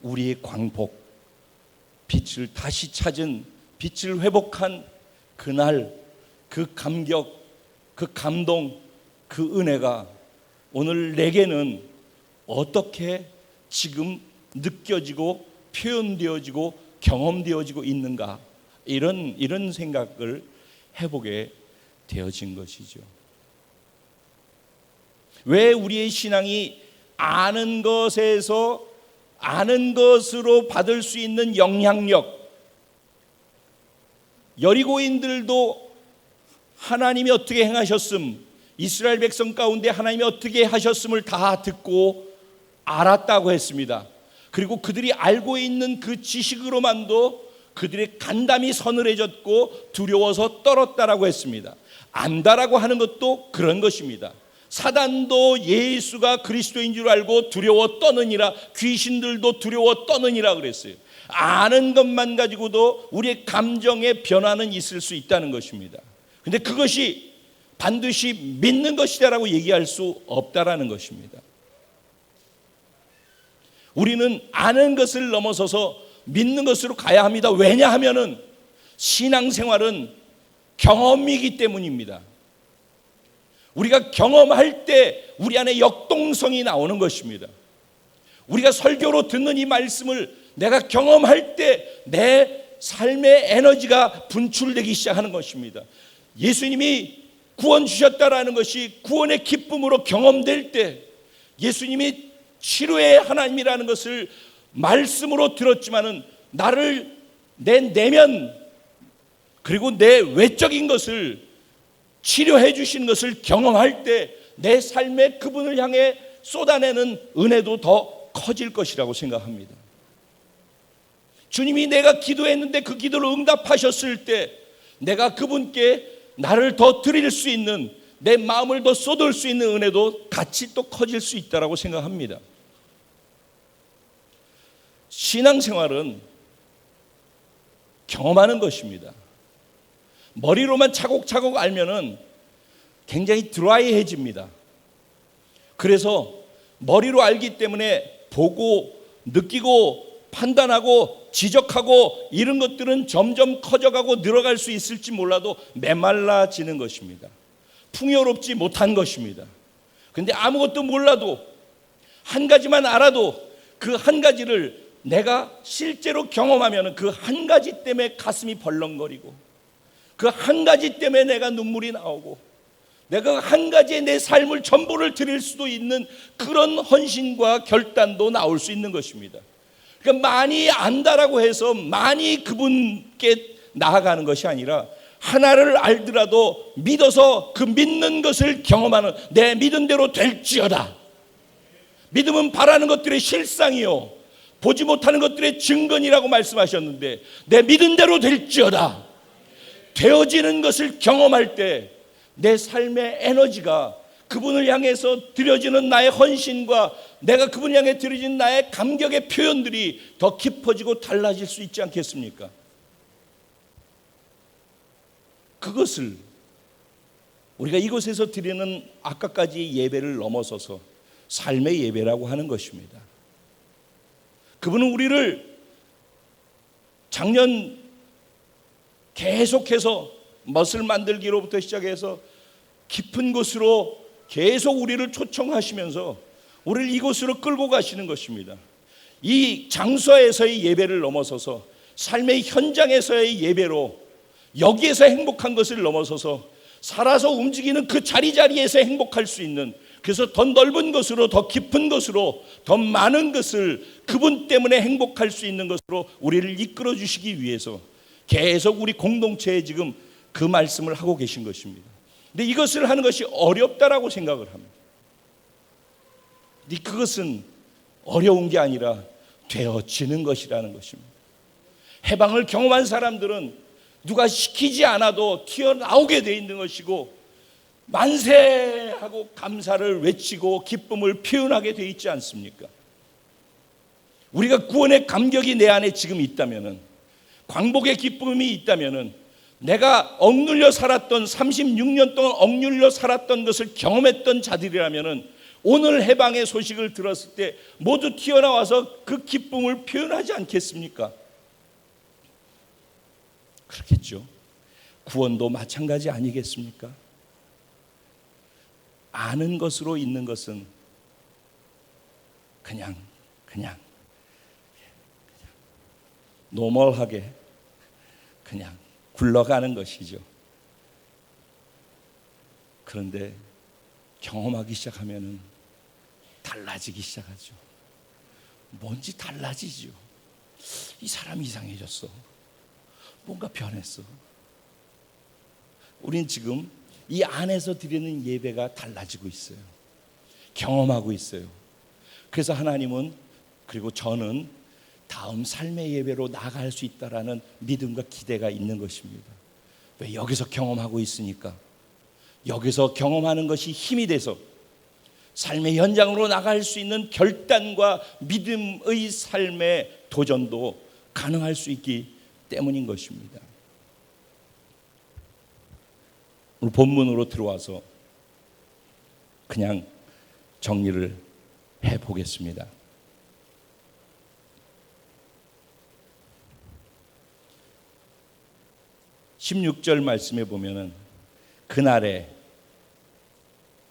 우리의 광복, 빛을 다시 찾은, 빛을 회복한 그날 그 감격, 그 감동, 그 은혜가 오늘 내게는 어떻게 지금 느껴지고 표현되어지고 경험되어지고 있는가, 이런 생각을 해보게 되어진 것이죠. 왜 우리의 신앙이 아는 것에서 아는 것으로 받을 수 있는 영향력, 여리고인들도 하나님이 어떻게 행하셨음, 이스라엘 백성 가운데 하나님이 어떻게 하셨음을 다 듣고 알았다고 했습니다. 그리고 그들이 알고 있는 그 지식으로만도 그들의 간담이 서늘해졌고 두려워서 떨었다라고 했습니다. 안다라고 하는 것도 그런 것입니다. 사단도 예수가 그리스도인 줄 알고 두려워 떠느니라, 귀신들도 두려워 떠느니라 그랬어요. 아는 것만 가지고도 우리의 감정의 변화는 있을 수 있다는 것입니다. 근데 그것이 반드시 믿는 것이다라고 얘기할 수 없다라는 것입니다. 우리는 아는 것을 넘어서서 믿는 것으로 가야 합니다. 왜냐하면은 신앙생활은 경험이기 때문입니다. 우리가 경험할 때 우리 안에 역동성이 나오는 것입니다. 우리가 설교로 듣는 이 말씀을 내가 경험할 때 내 삶의 에너지가 분출되기 시작하는 것입니다. 예수님이 구원 주셨다라는 것이 구원의 기쁨으로 경험될 때, 예수님이 치료의 하나님이라는 것을 말씀으로 들었지만은 나를 내 내면 그리고 내 외적인 것을 치료해 주시는 것을 경험할 때 내 삶에 그분을 향해 쏟아내는 은혜도 더 커질 것이라고 생각합니다. 주님이 내가 기도했는데 그 기도를 응답하셨을 때 내가 그분께 나를 더 드릴 수 있는, 내 마음을 더 쏟을 수 있는 은혜도 같이 또 커질 수 있다고 생각합니다. 신앙생활은 경험하는 것입니다. 머리로만 차곡차곡 알면은 굉장히 드라이해집니다. 그래서 머리로 알기 때문에 보고 느끼고 판단하고 지적하고 이런 것들은 점점 커져가고 늘어갈 수 있을지 몰라도 메말라지는 것입니다. 풍요롭지 못한 것입니다. 근데 아무것도 몰라도 한 가지만 알아도 그 한 가지를 내가 실제로 경험하면 그 한 가지 때문에 가슴이 벌렁거리고 그 한 가지 때문에 내가 눈물이 나오고 내가 한 가지에 내 삶을 전부를 드릴 수도 있는 그런 헌신과 결단도 나올 수 있는 것입니다. 그러니까 많이 안다라고 해서 많이 그분께 나아가는 것이 아니라 하나를 알더라도 믿어서 그 믿는 것을 경험하는 내 믿은 대로 될지어다. 믿음은 바라는 것들의 실상이요 보지 못하는 것들의 증거니라고 말씀하셨는데 내 믿은 대로 될지어다. 되어지는 것을 경험할 때 내 삶의 에너지가 그분을 향해서 드려지는 나의 헌신과 내가 그분을 향해 드려지는 나의 감격의 표현들이 더 깊어지고 달라질 수 있지 않겠습니까? 그것을 우리가 이곳에서 드리는 아까까지의 예배를 넘어서서 삶의 예배라고 하는 것입니다. 그분은 우리를 작년 계속해서 멋을 만들기로부터 시작해서 깊은 곳으로 계속 우리를 초청하시면서 우리를 이곳으로 끌고 가시는 것입니다. 이 장소에서의 예배를 넘어서서 삶의 현장에서의 예배로 여기에서 행복한 것을 넘어서서 살아서 움직이는 그 자리자리에서 행복할 수 있는 그래서 더 넓은 것으로 더 깊은 것으로 더 많은 것을 그분 때문에 행복할 수 있는 것으로 우리를 이끌어 주시기 위해서 계속 우리 공동체에 지금 그 말씀을 하고 계신 것입니다. 근데 이것을 하는 것이 어렵다라고 생각을 합니다. 근데 그것은 어려운 게 아니라 되어지는 것이라는 것입니다. 해방을 경험한 사람들은 누가 시키지 않아도 튀어나오게 돼 있는 것이고 만세하고 감사를 외치고 기쁨을 표현하게 돼 있지 않습니까? 우리가 구원의 감격이 내 안에 지금 있다면은 광복의 기쁨이 있다면은 내가 억눌려 살았던 36년 동안 억눌려 살았던 것을 경험했던 자들이라면은 오늘 해방의 소식을 들었을 때 모두 튀어나와서 그 기쁨을 표현하지 않겠습니까? 그렇겠죠. 구원도 마찬가지 아니겠습니까? 아는 것으로 있는 것은 그냥 노멀하게 그냥 굴러가는 것이죠. 그런데 경험하기 시작하면 달라지기 시작하죠. 뭔지 달라지죠. 이 사람이 이상해졌어. 뭔가 변했어. 우린 지금 이 안에서 드리는 예배가 달라지고 있어요. 경험하고 있어요. 그래서 하나님은 그리고 저는 다음 삶의 예배로 나아갈 수 있다라는 믿음과 기대가 있는 것입니다. 왜? 여기서 경험하고 있으니까. 여기서 경험하는 것이 힘이 돼서 삶의 현장으로 나갈 수 있는 결단과 믿음의 삶의 도전도 가능할 수 있기 때문인 것입니다. 오늘 본문으로 들어와서 그냥 정리를 해보겠습니다. 16절 말씀에 보면은 그날에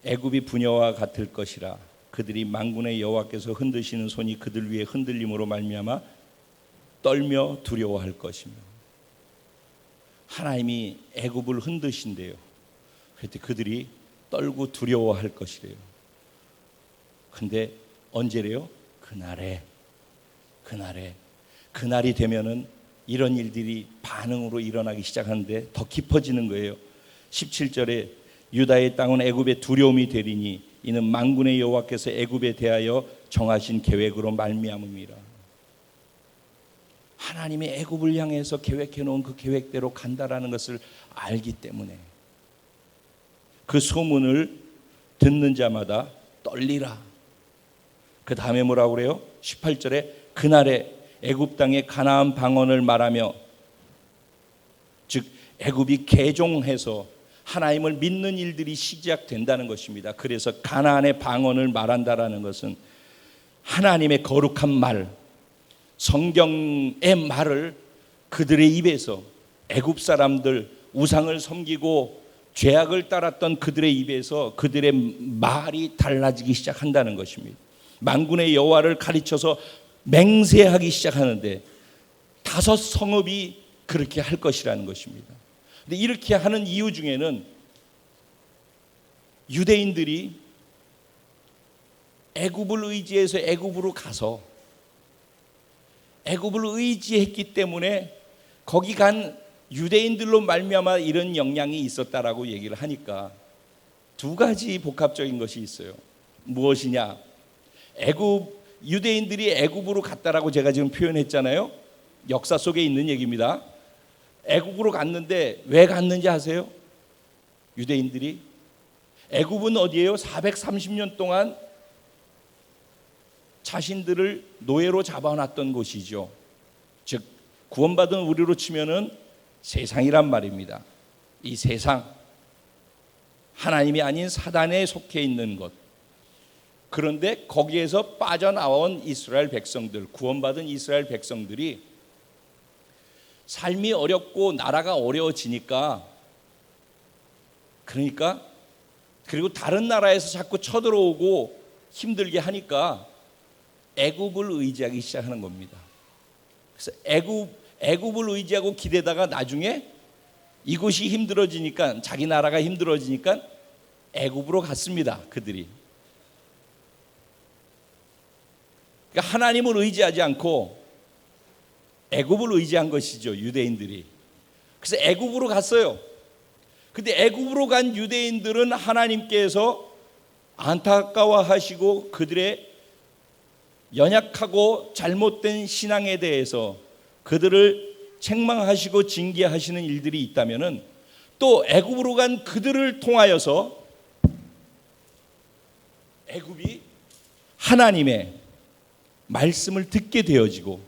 애굽이 부녀와 같을 것이라 그들이 만군의 여호와께서 흔드시는 손이 그들 위에 흔들림으로 말미암아 떨며 두려워할 것이며 하나님이 애굽을 흔드신대요. 그때 그들이 떨고 두려워할 것이래요. 근데 언제래요? 그날이 되면은 이런 일들이 반응으로 일어나기 시작하는데 더 깊어지는 거예요. 17절에 유다의 땅은 애굽의 두려움이 되리니 이는 만군의 여호와께서 애굽에 대하여 정하신 계획으로 말미암음이라. 하나님이 애굽을 향해서 계획해 놓은 그 계획대로 간다라는 것을 알기 때문에 그 소문을 듣는 자마다 떨리라. 그 다음에 뭐라고 그래요? 18절에 그날에 애굽 땅의 가나안 방언을 말하며, 즉 애굽이 개종해서 하나님을 믿는 일들이 시작된다는 것입니다. 그래서 가나안의 방언을 말한다라는 것은 하나님의 거룩한 말, 성경의 말을 그들의 입에서 애굽 사람들 우상을 섬기고 죄악을 따랐던 그들의 입에서 그들의 말이 달라지기 시작한다는 것입니다. 만군의 여호와를 가르쳐서 맹세하기 시작하는데 5 성읍이 그렇게 할 것이라는 것입니다. 근데 이렇게 하는 이유 중에는 유대인들이 애굽을 의지해서 애굽으로 가서 애굽을 의지했기 때문에 거기 간 유대인들로 말미암아 이런 영향이 있었다라고 얘기를 하니까 2 가지 복합적인 것이 있어요. 무엇이냐? 유대인들이 애굽으로 갔다라고 제가 지금 표현했잖아요. 역사 속에 있는 얘기입니다. 애굽으로 갔는데 왜 갔는지 아세요? 유대인들이 애굽은 어디예요? 430년 동안 자신들을 노예로 잡아놨던 곳이죠. 즉 구원받은 우리로 치면은 세상이란 말입니다. 이 세상, 하나님이 아닌 사단에 속해 있는 것. 그런데 거기에서 빠져나온 이스라엘 백성들, 구원받은 이스라엘 백성들이 삶이 어렵고 나라가 어려워지니까, 그리고 다른 나라에서 자꾸 쳐들어오고 힘들게 하니까 애굽을 의지하기 시작하는 겁니다. 그래서 애굽을 의지하고 기대다가 나중에 이곳이 힘들어지니까, 자기 나라가 힘들어지니까 애굽으로 갔습니다. 그들이. 그러니까 하나님을 의지하지 않고 애굽을 의지한 것이죠, 유대인들이. 그래서 애굽으로 갔어요. 근데 애굽으로 간 유대인들은 하나님께서 안타까워하시고 그들의 연약하고 잘못된 신앙에 대해서 그들을 책망하시고 징계하시는 일들이 있다면은, 또 애굽으로 간 그들을 통하여서 애굽이 하나님의 말씀을 듣게 되어지고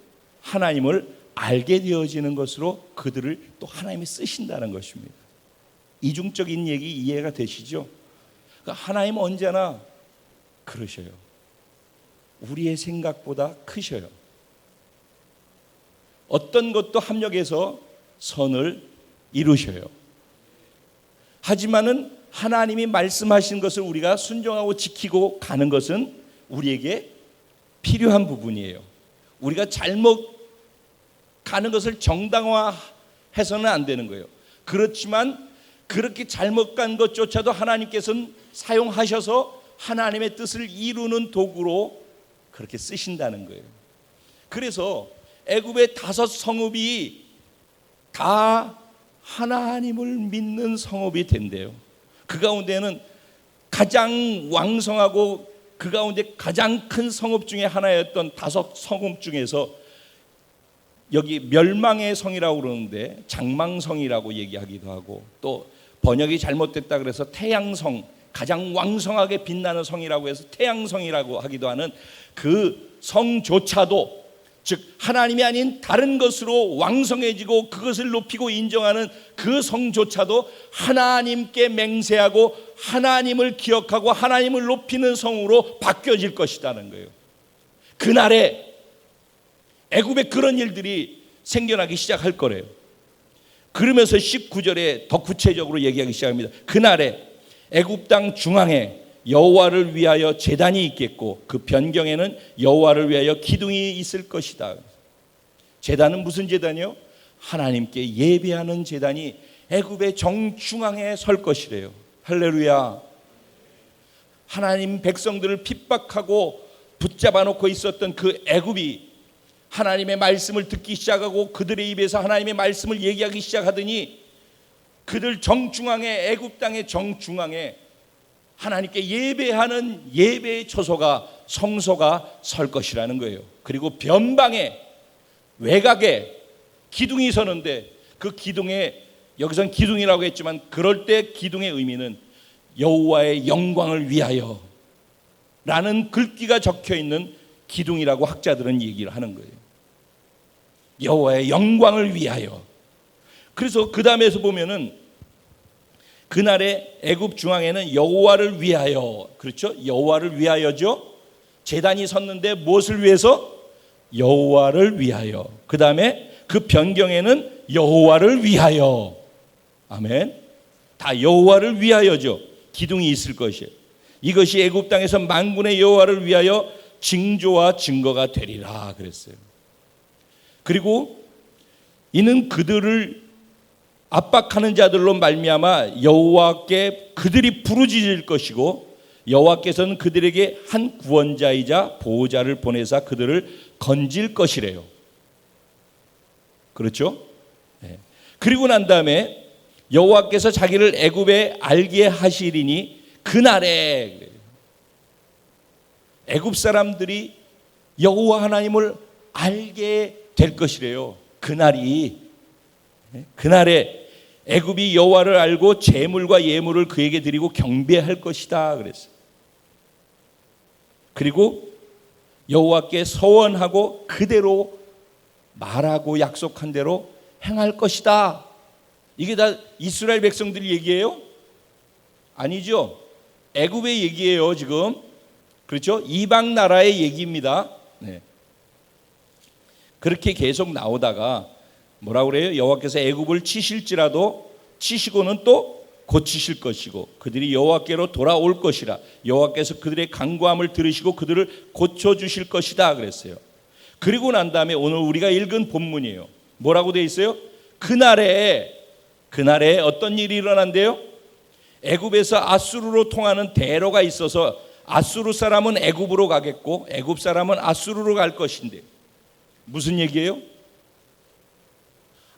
하나님을 알게 되어지는 것으로 그들을 또 하나님이 쓰신다는 것입니다. 이중적인 얘기 이해가 되시죠? 그러니까 하나님은 언제나 그러셔요. 우리의 생각보다 크셔요. 어떤 것도 합력해서 선을 이루셔요. 하지만은 하나님이 말씀하신 것을 우리가 순종하고 지키고 가는 것은 우리에게 필요한 부분이에요. 우리가 잘못 가는 것을 정당화해서는 안 되는 거예요. 그렇지만 그렇게 잘못 간 것조차도 하나님께서는 사용하셔서 하나님의 뜻을 이루는 도구로 그렇게 쓰신다는 거예요. 그래서 애굽의 5 성읍이 다 하나님을 믿는 성읍이 된대요. 그 가운데는 가장 왕성하고 그 가운데 가장 큰 성읍 중에 하나였던 5 성읍 중에서 여기 멸망의 성이라고 그러는데 장망성이라고 얘기하기도 하고, 또 번역이 잘못됐다 그래서 태양성, 가장 왕성하게 빛나는 성이라고 해서 태양성이라고 하기도 하는 그 성조차도, 즉 하나님이 아닌 다른 것으로 왕성해지고 그것을 높이고 인정하는 그 성조차도 하나님께 맹세하고 하나님을 기억하고 하나님을 높이는 성으로 바뀌어질 것이라는 거예요. 그날에 애굽에 그런 일들이 생겨나기 시작할 거래요. 그러면서 19절에 더 구체적으로 얘기하기 시작합니다. 그날에 애굽 땅 중앙에 여호와를 위하여 제단이 있겠고 그 변경에는 여호와를 위하여 기둥이 있을 것이다. 제단은 무슨 제단이요? 하나님께 예배하는 제단이 애굽의 정중앙에 설 것이래요. 할렐루야. 하나님 백성들을 핍박하고 붙잡아 놓고 있었던 그 애굽이 하나님의 말씀을 듣기 시작하고 그들의 입에서 하나님의 말씀을 얘기하기 시작하더니 그들 정중앙에, 애굽 땅의 정중앙에 하나님께 예배하는 예배의 처소가, 성소가 설 것이라는 거예요. 그리고 변방에, 외곽에 기둥이 서는데 그 기둥에, 여기선 기둥이라고 했지만 그럴 때 기둥의 의미는 여호와의 영광을 위하여 라는 글귀가 적혀 있는 기둥이라고 학자들은 얘기를 하는 거예요. 여호와의 영광을 위하여. 그래서 그 다음에서 보면은 그날의 애굽 중앙에는 여호와를 위하여, 그렇죠? 여호와를 위하여죠. 제단이 섰는데 무엇을 위해서? 여호와를 위하여. 그 다음에 그 변경에는 여호와를 위하여. 아멘. 다 여호와를 위하여죠. 기둥이 있을 것이에요. 이것이 애굽 땅에서 만군의 여호와를 위하여 징조와 증거가 되리라 그랬어요. 그리고 이는 그들을 압박하는 자들로 말미암아 여호와께 그들이 부르짖을 것이고 여호와께서는 그들에게 한 구원자이자 보호자를 보내사 그들을 건질 것이래요. 그렇죠? 네. 그리고 난 다음에 여호와께서 자기를 애굽에 알게 하시리니 그날에 애굽 사람들이 여호와 하나님을 알게 될 것이래요. 그날이, 그날에 애굽이 여호와를 알고 제물과 예물을 그에게 드리고 경배할 것이다 그랬어요. 그리고 여호와께 서원하고 그대로 말하고 약속한 대로 행할 것이다. 이게 다 이스라엘 백성들 얘기예요? 아니죠. 애굽의 얘기예요 지금. 그렇죠? 이방 나라의 얘기입니다. 네. 그렇게 계속 나오다가 뭐라고 그래요? 여호와께서 애굽을 치실지라도 치시고는 또 고치실 것이고 그들이 여호와께로 돌아올 것이라. 여호와께서 그들의 간구함을 들으시고 그들을 고쳐주실 것이다 그랬어요. 그리고 난 다음에 오늘 우리가 읽은 본문이에요. 뭐라고 되어 있어요? 그날에 어떤 일이 일어난대요? 애굽에서 아수르로 통하는 대로가 있어서 아수르 사람은 애굽으로 가겠고 애굽 사람은 아수르로 갈 것인데 무슨 얘기예요?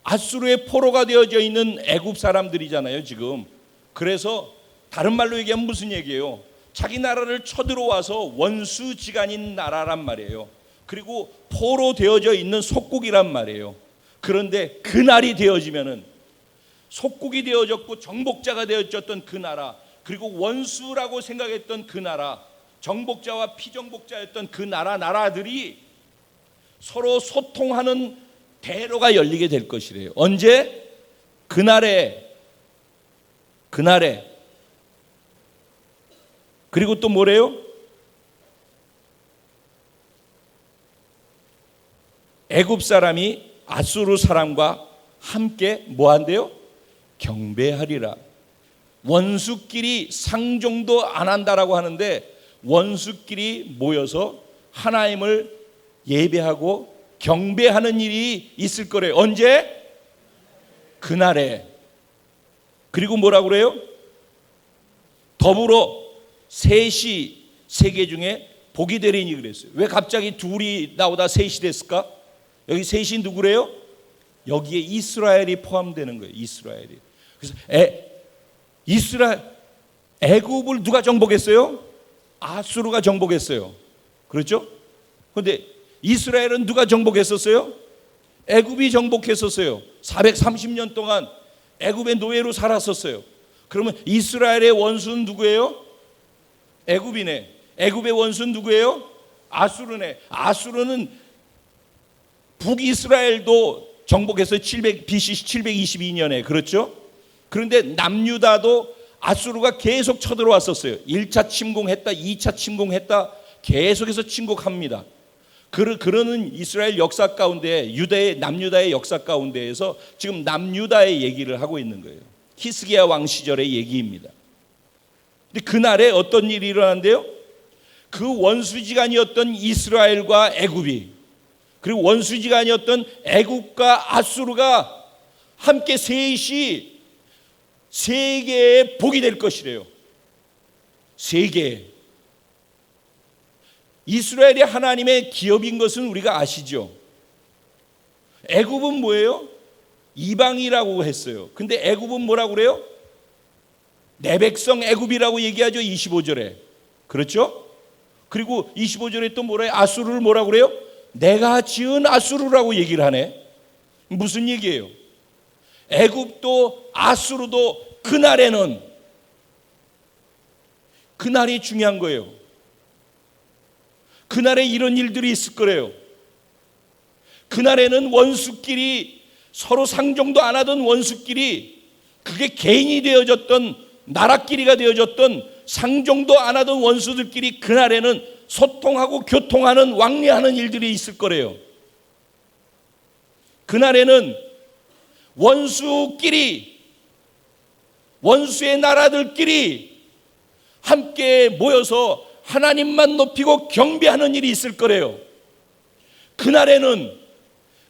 아수르의 포로가 되어져 있는 애굽 사람들이잖아요 지금. 그래서 다른 말로 얘기하면 무슨 얘기예요? 자기 나라를 쳐들어와서 원수지간인 나라란 말이에요. 그리고 포로 되어져 있는 속국이란 말이에요. 그런데 그날이 되어지면은 속국이 되어졌고 정복자가 되어졌던 그 나라, 그리고 원수라고 생각했던 그 나라, 정복자와 피정복자였던 그 나라들이 서로 소통하는 대로가 열리게 될 것이래요. 언제? 그날에. 그리고 또 뭐래요? 애굽 사람이 아수르 사람과 함께 뭐 한대요? 경배하리라. 원수끼리 상종도 안 한다라고 하는데 원수끼리 모여서 하나님을 예배하고 경배하는 일이 있을 거래요. 언제? 그날에. 그리고 뭐라고 그래요? 더불어 셋이 세계 중에 복이 되리니 그랬어요. 왜 갑자기 둘이 나오다 셋이 됐을까? 여기 셋이 누구래요? 여기에 이스라엘이 포함되는 거예요. 이스라엘이. 그래서 애굽을 누가 정복했어요? 아수르가 정복했어요. 그렇죠? 그런데 이스라엘은 누가 정복했었어요? 애굽이 정복했었어요. 430년 동안 애굽의 노예로 살았었어요. 그러면 이스라엘의 원수는 누구예요? 애굽이네. 애굽의 원수는 누구예요? 아수르네. 아수르는 북이스라엘도 정복해서 BC 722년에. 그렇죠? 그런데 남유다도 아수르가 계속 쳐들어왔었어요. 1차 침공했다, 2차 침공했다, 계속해서 침공합니다. 그러는 이스라엘 역사 가운데 남유다의 역사 가운데에서 지금 남유다의 얘기를 하고 있는 거예요. 히스기야 왕 시절의 얘기입니다. 근데 그날에 어떤 일이 일어난대요? 그 원수지간이었던 이스라엘과 애굽이, 그리고 원수지간이었던 애굽과 아수르가 함께 셋이 세계의 복이 될 것이래요. 세계. 이스라엘이 하나님의 기업인 것은 우리가 아시죠? 애굽은 뭐예요? 이방이라고 했어요. 근데 애굽은 뭐라고 그래요? 내 백성 애굽이라고 얘기하죠. 25절에. 그렇죠? 그리고 25절에 또 뭐래요? 아수르를 뭐라고 그래요? 내가 지은 아수르라고 얘기를 하네. 무슨 얘기예요? 애굽도 아수르도 그날에는, 그날이 중요한 거예요. 그날에 이런 일들이 있을 거래요. 그날에는 원수끼리, 서로 상종도 안 하던 원수끼리, 그게 개인이 되어졌던, 나라끼리가 되어졌던, 상종도 안 하던 원수들끼리 그날에는 소통하고 교통하는 왕래하는 일들이 있을 거래요. 그날에는 원수끼리, 원수의 나라들끼리 함께 모여서 하나님만 높이고 경배하는 일이 있을 거래요. 그날에는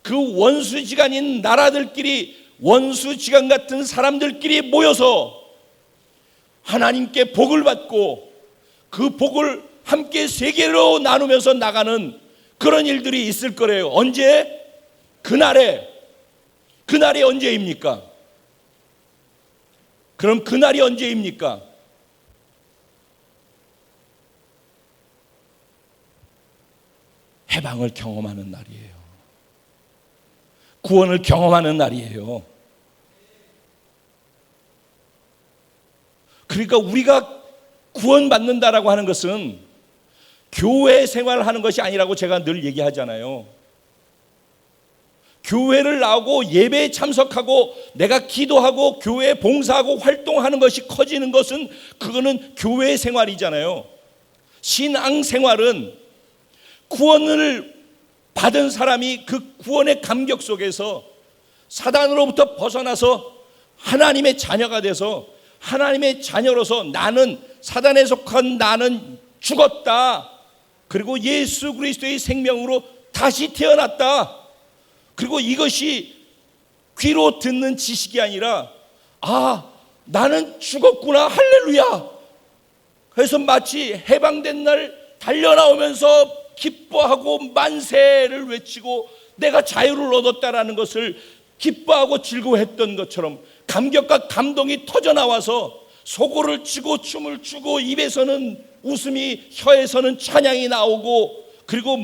그 원수지간인 나라들끼리, 원수지간 같은 사람들끼리 모여서 하나님께 복을 받고 그 복을 함께 세계로 나누면서 나가는 그런 일들이 있을 거래요. 언제? 그날에. 그날이 언제입니까? 그럼 그날이 언제입니까? 해방을 경험하는 날이에요. 구원을 경험하는 날이에요. 그러니까 우리가 구원받는다라고 하는 것은 교회 생활을 하는 것이 아니라고 제가 늘 얘기하잖아요. 교회를 나오고 예배에 참석하고 내가 기도하고 교회에 봉사하고 활동하는 것이 커지는 것은 그거는 교회 생활이잖아요. 신앙 생활은 구원을 받은 사람이 그 구원의 감격 속에서 사단으로부터 벗어나서 하나님의 자녀가 돼서 하나님의 자녀로서 나는, 사단에 속한 나는 죽었다. 그리고 예수 그리스도의 생명으로 다시 태어났다. 그리고 이것이 귀로 듣는 지식이 아니라 나는 죽었구나, 할렐루야. 그래서 마치 해방된 날 달려나오면서 기뻐하고 만세를 외치고 내가 자유를 얻었다라는 것을 기뻐하고 즐거워했던 것처럼 감격과 감동이 터져나와서 소고를 치고 춤을 추고 입에서는 웃음이, 혀에서는 찬양이 나오고, 그리고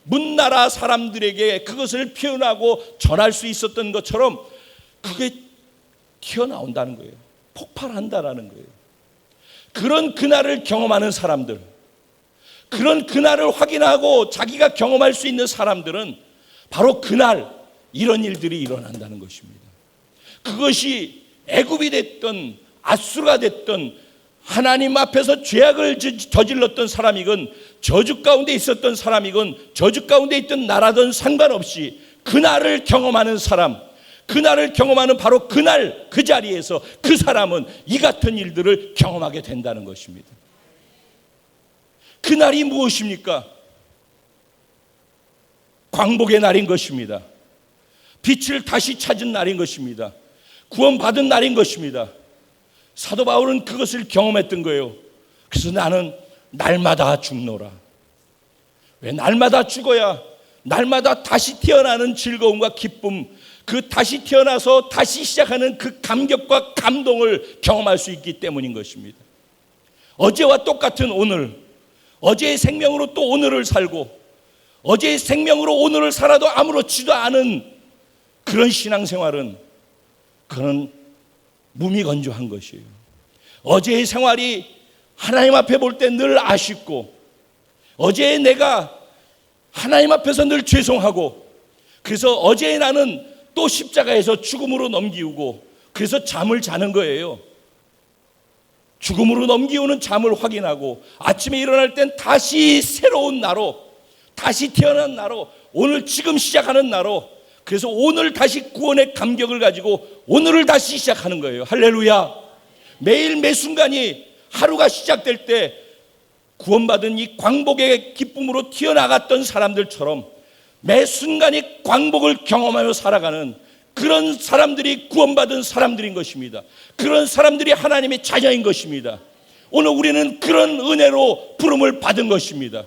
문나라 사람들에게 그것을 표현하고 전할 수 있었던 것처럼 그게 튀어나온다는 거예요. 폭발한다라는 거예요. 그런 그날을 경험하는 사람들, 그런 그날을 확인하고 자기가 경험할 수 있는 사람들은 바로 그날 이런 일들이 일어난다는 것입니다. 그것이 애굽이 됐던 아수르가 됐던 하나님 앞에서 죄악을 저질렀던 사람이건 저주 가운데 있었던 사람이건 저주 가운데 있던 나라든 상관없이 그날을 경험하는 사람, 그날을 경험하는 바로 그날 그 자리에서 그 사람은 이 같은 일들을 경험하게 된다는 것입니다. 그날이 무엇입니까? 광복의 날인 것입니다. 빛을 다시 찾은 날인 것입니다. 구원받은 날인 것입니다. 사도 바울은 그것을 경험했던 거예요. 그래서 나는 날마다 죽노라. 왜 날마다 죽어야 날마다 다시 태어나는 즐거움과 기쁨, 그 다시 태어나서 다시 시작하는 그 감격과 감동을 경험할 수 있기 때문인 것입니다. 어제와 똑같은 오늘, 어제의 생명으로 또 오늘을 살고 어제의 생명으로 오늘을 살아도 아무렇지도 않은 그런 신앙생활은 그는 무미건조한 것이에요. 어제의 생활이 하나님 앞에 볼 때 늘 아쉽고, 어제의 내가 하나님 앞에서 늘 죄송하고, 그래서 어제의 나는 또 십자가에서 죽음으로 넘기우고, 그래서 잠을 자는 거예요. 죽음으로 넘기우는 잠을 확인하고 아침에 일어날 땐 다시 새로운 나로, 다시 태어난 나로, 오늘 지금 시작하는 나로, 그래서 오늘 다시 구원의 감격을 가지고 오늘을 다시 시작하는 거예요. 할렐루야. 매일 매 순간이 하루가 시작될 때 구원받은 이 광복의 기쁨으로 튀어나갔던 사람들처럼 매 순간이 광복을 경험하며 살아가는 그런 사람들이 구원받은 사람들인 것입니다. 그런 사람들이 하나님의 자녀인 것입니다. 오늘 우리는 그런 은혜로 부름을 받은 것입니다.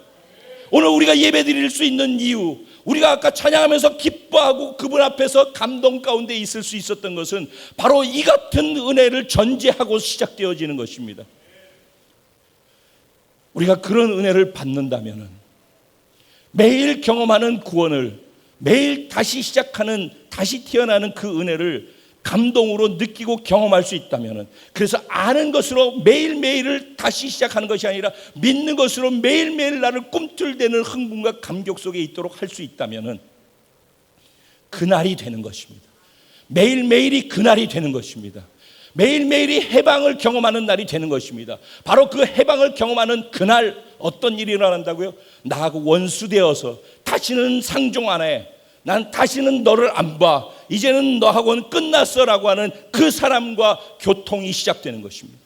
오늘 우리가 예배 드릴 수 있는 이유, 우리가 아까 찬양하면서 기뻐하고 그분 앞에서 감동 가운데 있을 수 있었던 것은 바로 이 같은 은혜를 전제하고 시작되어지는 것입니다. 우리가 그런 은혜를 받는다면 매일 경험하는 구원을, 매일 다시 시작하는, 다시 태어나는 그 은혜를 감동으로 느끼고 경험할 수 있다면, 그래서 아는 것으로 매일매일을 다시 시작하는 것이 아니라 믿는 것으로 매일매일 나를 꿈틀대는 흥분과 감격 속에 있도록 할 수 있다면 그날이 되는 것입니다. 매일매일이 그날이 되는 것입니다. 매일매일이 해방을 경험하는 날이 되는 것입니다. 바로 그 해방을 경험하는 그날 어떤 일이 일어난다고요? 나하고 원수되어서 다시는 상종 안 해. 난 다시는 너를 안 봐. 이제는 너하고는 끝났어라고 하는 그 사람과 교통이 시작되는 것입니다.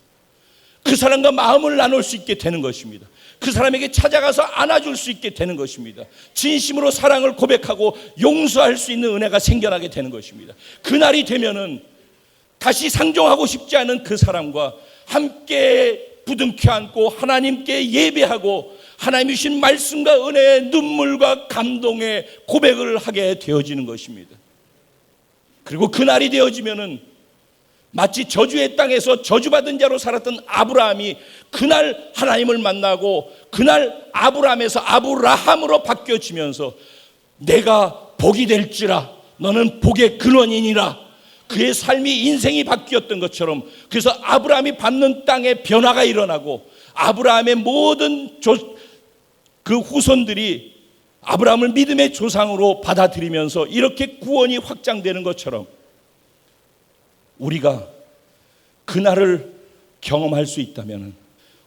그 사람과 마음을 나눌 수 있게 되는 것입니다. 그 사람에게 찾아가서 안아줄 수 있게 되는 것입니다. 진심으로 사랑을 고백하고 용서할 수 있는 은혜가 생겨나게 되는 것입니다. 그날이 되면은 다시 상종하고 싶지 않은 그 사람과 함께 부둥켜 안고 하나님께 예배하고 하나님이 주신 말씀과 은혜의 눈물과 감동의 고백을 하게 되어지는 것입니다. 그리고 그날이 되어지면은 마치 저주의 땅에서 저주받은 자로 살았던 아브라함이 그날 하나님을 만나고 그날 아브라함에서 아브라함으로 바뀌어지면서 내가 복이 될지라 너는 복의 근원이니라, 그의 삶이 인생이 바뀌었던 것처럼, 그래서 아브라함이 받는 땅에 변화가 일어나고 아브라함의 모든 그 후손들이 아브라함을 믿음의 조상으로 받아들이면서 이렇게 구원이 확장되는 것처럼 우리가 그날을 경험할 수 있다면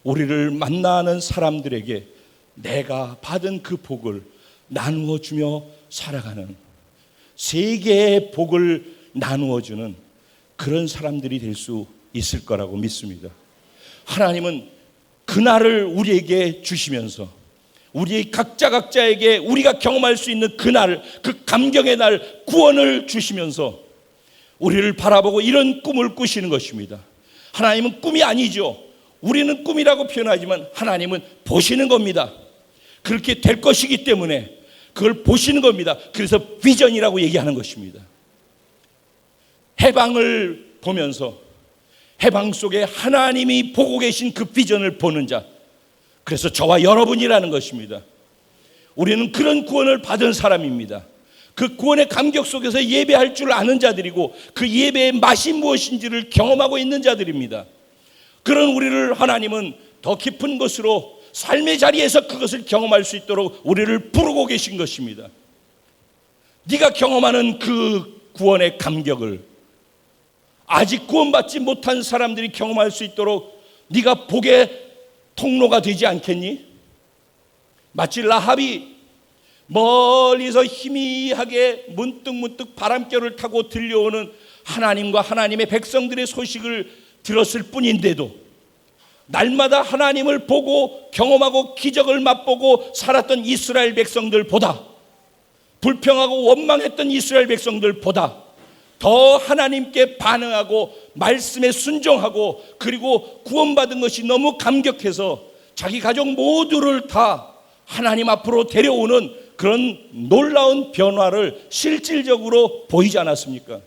우리를 만나는 사람들에게 내가 받은 그 복을 나누어 주며 살아가는, 세계의 복을 나누어 주는 그런 사람들이 될 수 있을 거라고 믿습니다. 하나님은 그날을 우리에게 주시면서 우리 각자에게 우리가 경험할 수 있는 그날, 그 감격의 날, 구원을 주시면서 우리를 바라보고 이런 꿈을 꾸시는 것입니다. 하나님은 꿈이 아니죠. 우리는 꿈이라고 표현하지만 하나님은 보시는 겁니다. 그렇게 될 것이기 때문에 그걸 보시는 겁니다. 그래서 비전이라고 얘기하는 것입니다. 해방을 보면서 해방 속에 하나님이 보고 계신 그 비전을 보는 자, 그래서 저와 여러분이라는 것입니다. 우리는 그런 구원을 받은 사람입니다. 그 구원의 감격 속에서 예배할 줄 아는 자들이고 그 예배의 맛이 무엇인지를 경험하고 있는 자들입니다. 그런 우리를 하나님은 더 깊은 곳으로 삶의 자리에서 그것을 경험할 수 있도록 우리를 부르고 계신 것입니다. 네가 경험하는 그 구원의 감격을 아직 구원받지 못한 사람들이 경험할 수 있도록 네가 복의 통로가 되지 않겠니? 마치 라합이 멀리서 희미하게 문득문득 바람결을 타고 들려오는 하나님과 하나님의 백성들의 소식을 들었을 뿐인데도 날마다 하나님을 보고 경험하고 기적을 맛보고 살았던 이스라엘 백성들보다, 불평하고 원망했던 이스라엘 백성들보다 더 하나님께 반응하고 말씀에 순종하고 그리고 구원받은 것이 너무 감격해서 자기 가족 모두를 다 하나님 앞으로 데려오는 그런 놀라운 변화를 실질적으로 보이지 않았습니까?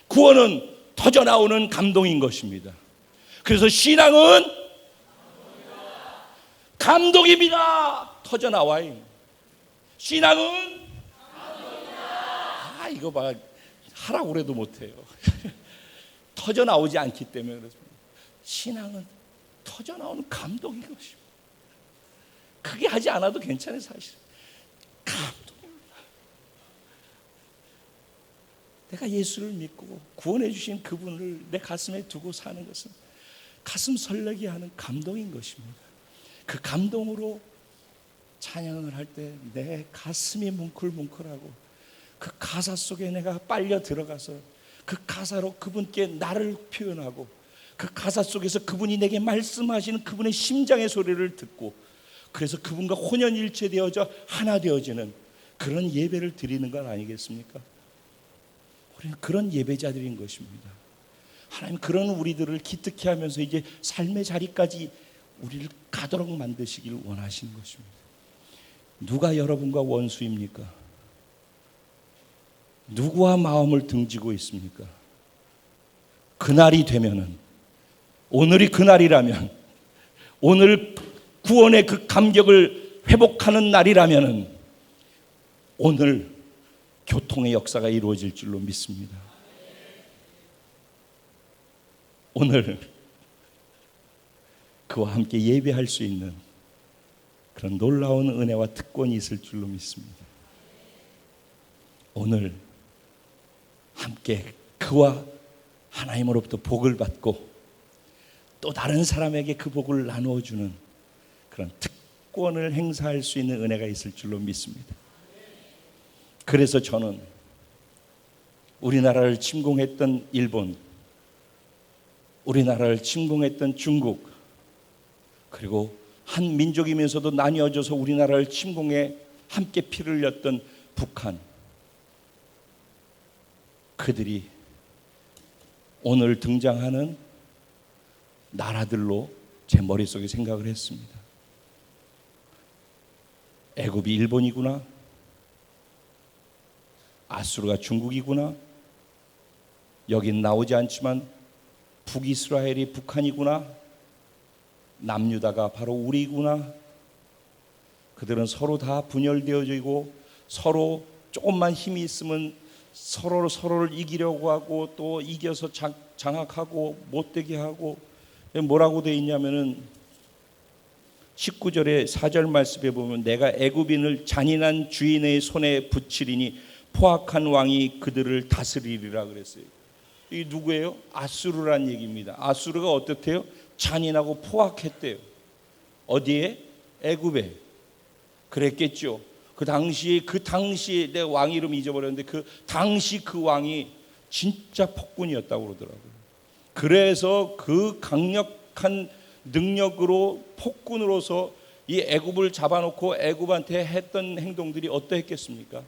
구원은 터져나오는 감동인 것입니다. 그래서 신앙은 감동입니다. 터져나와요. 신앙은 감동입니다. 이거 봐, 하라고 그래도 못해요. 터져나오지 않기 때문에 그렇습니다. 신앙은 터져나오는 감동인 것입니다. 크게 하지 않아도 괜찮아요. 사실 감동입니다. 내가 예수를 믿고 구원해 주신 그분을 내 가슴에 두고 사는 것은 가슴 설레게 하는 감동인 것입니다. 그 감동으로 찬양을 할 때 내 가슴이 뭉클뭉클하고 그 가사 속에 내가 빨려 들어가서 그 가사로 그분께 나를 표현하고 그 가사 속에서 그분이 내게 말씀하시는 그분의 심장의 소리를 듣고 그래서 그분과 혼연일체되어져 하나 되어지는 그런 예배를 드리는 건 아니겠습니까? 우리는 그런 예배자들인 것입니다. 하나님 그런 우리들을 기특해 하면서 이제 삶의 자리까지 우리를 가도록 만드시길 원하시는 것입니다. 누가 여러분과 원수입니까? 누구와 마음을 등지고 있습니까? 그날이 되면은, 오늘이 그날이라면, 오늘 구원의 그 감격을 회복하는 날이라면은 오늘 교통의 역사가 이루어질 줄로 믿습니다. 오늘 그와 함께 예배할 수 있는 그런 놀라운 은혜와 특권이 있을 줄로 믿습니다. 오늘 함께 그와 하나님으로부터 복을 받고 또 다른 사람에게 그 복을 나누어 주는 그런 특권을 행사할 수 있는 은혜가 있을 줄로 믿습니다. 그래서 저는 우리나라를 침공했던 일본, 우리나라를 침공했던 중국, 그리고 한 민족이면서도 나뉘어져서 우리나라를 침공해 함께 피를 흘렸던 북한, 그들이 오늘 등장하는 나라들로 제 머릿속에 생각을 했습니다. 애굽이 일본이구나, 아수르가 중국이구나, 여긴 나오지 않지만 북이스라엘이 북한이구나, 남유다가 바로 우리구나. 그들은 서로 다 분열되어져 있고 서로 조금만 힘이 있으면 서로를 이기려고 하고 또 이겨서 장악하고 못되게 하고. 뭐라고 되어 있냐면은 19절에 4절 말씀에 보면 내가 애굽인을 잔인한 주인의 손에 붙이리니 포악한 왕이 그들을 다스리리라 그랬어요. 이게 누구예요? 아수르란 얘기입니다. 아수르가 어떻대요? 잔인하고 포악했대요. 어디에? 애굽에. 그랬겠죠. 그 당시에 내 왕 이름 잊어버렸는데 그 당시 그 왕이 진짜 폭군이었다고 그러더라고요. 그래서 그 강력한 능력으로 폭군으로서 이 애굽을 잡아놓고 애굽한테 했던 행동들이 어떠했겠습니까?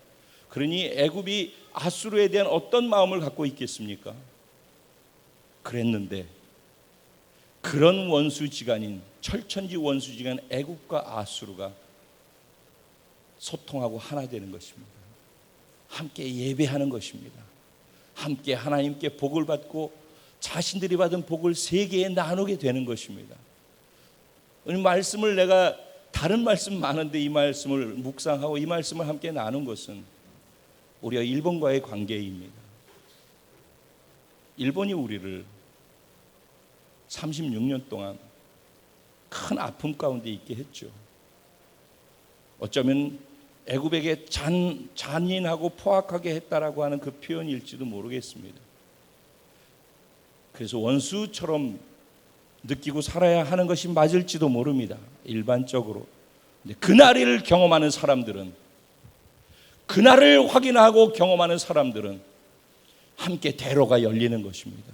그러니 애굽이 아수르에 대한 어떤 마음을 갖고 있겠습니까? 그랬는데 그런 원수지간인 철천지 원수지간 애굽과 아수르가 소통하고 하나 되는 것입니다. 함께 예배하는 것입니다. 함께 하나님께 복을 받고 자신들이 받은 복을 세계에 나누게 되는 것입니다. 오늘 말씀을 내가 다른 말씀 많은데 이 말씀을 묵상하고 이 말씀을 함께 나눈 것은 우리가 일본과의 관계입니다. 일본이 우리를 36년 동안 큰 아픔 가운데 있게 했죠. 어쩌면 애굽에게 잔인하고 포악하게 했다라고 하는 그 표현일지도 모르겠습니다. 그래서 원수처럼 느끼고 살아야 하는 것이 맞을지도 모릅니다. 일반적으로. 근데 그날을 경험하는 사람들은, 그날을 확인하고 경험하는 사람들은 함께 대로가 열리는 것입니다.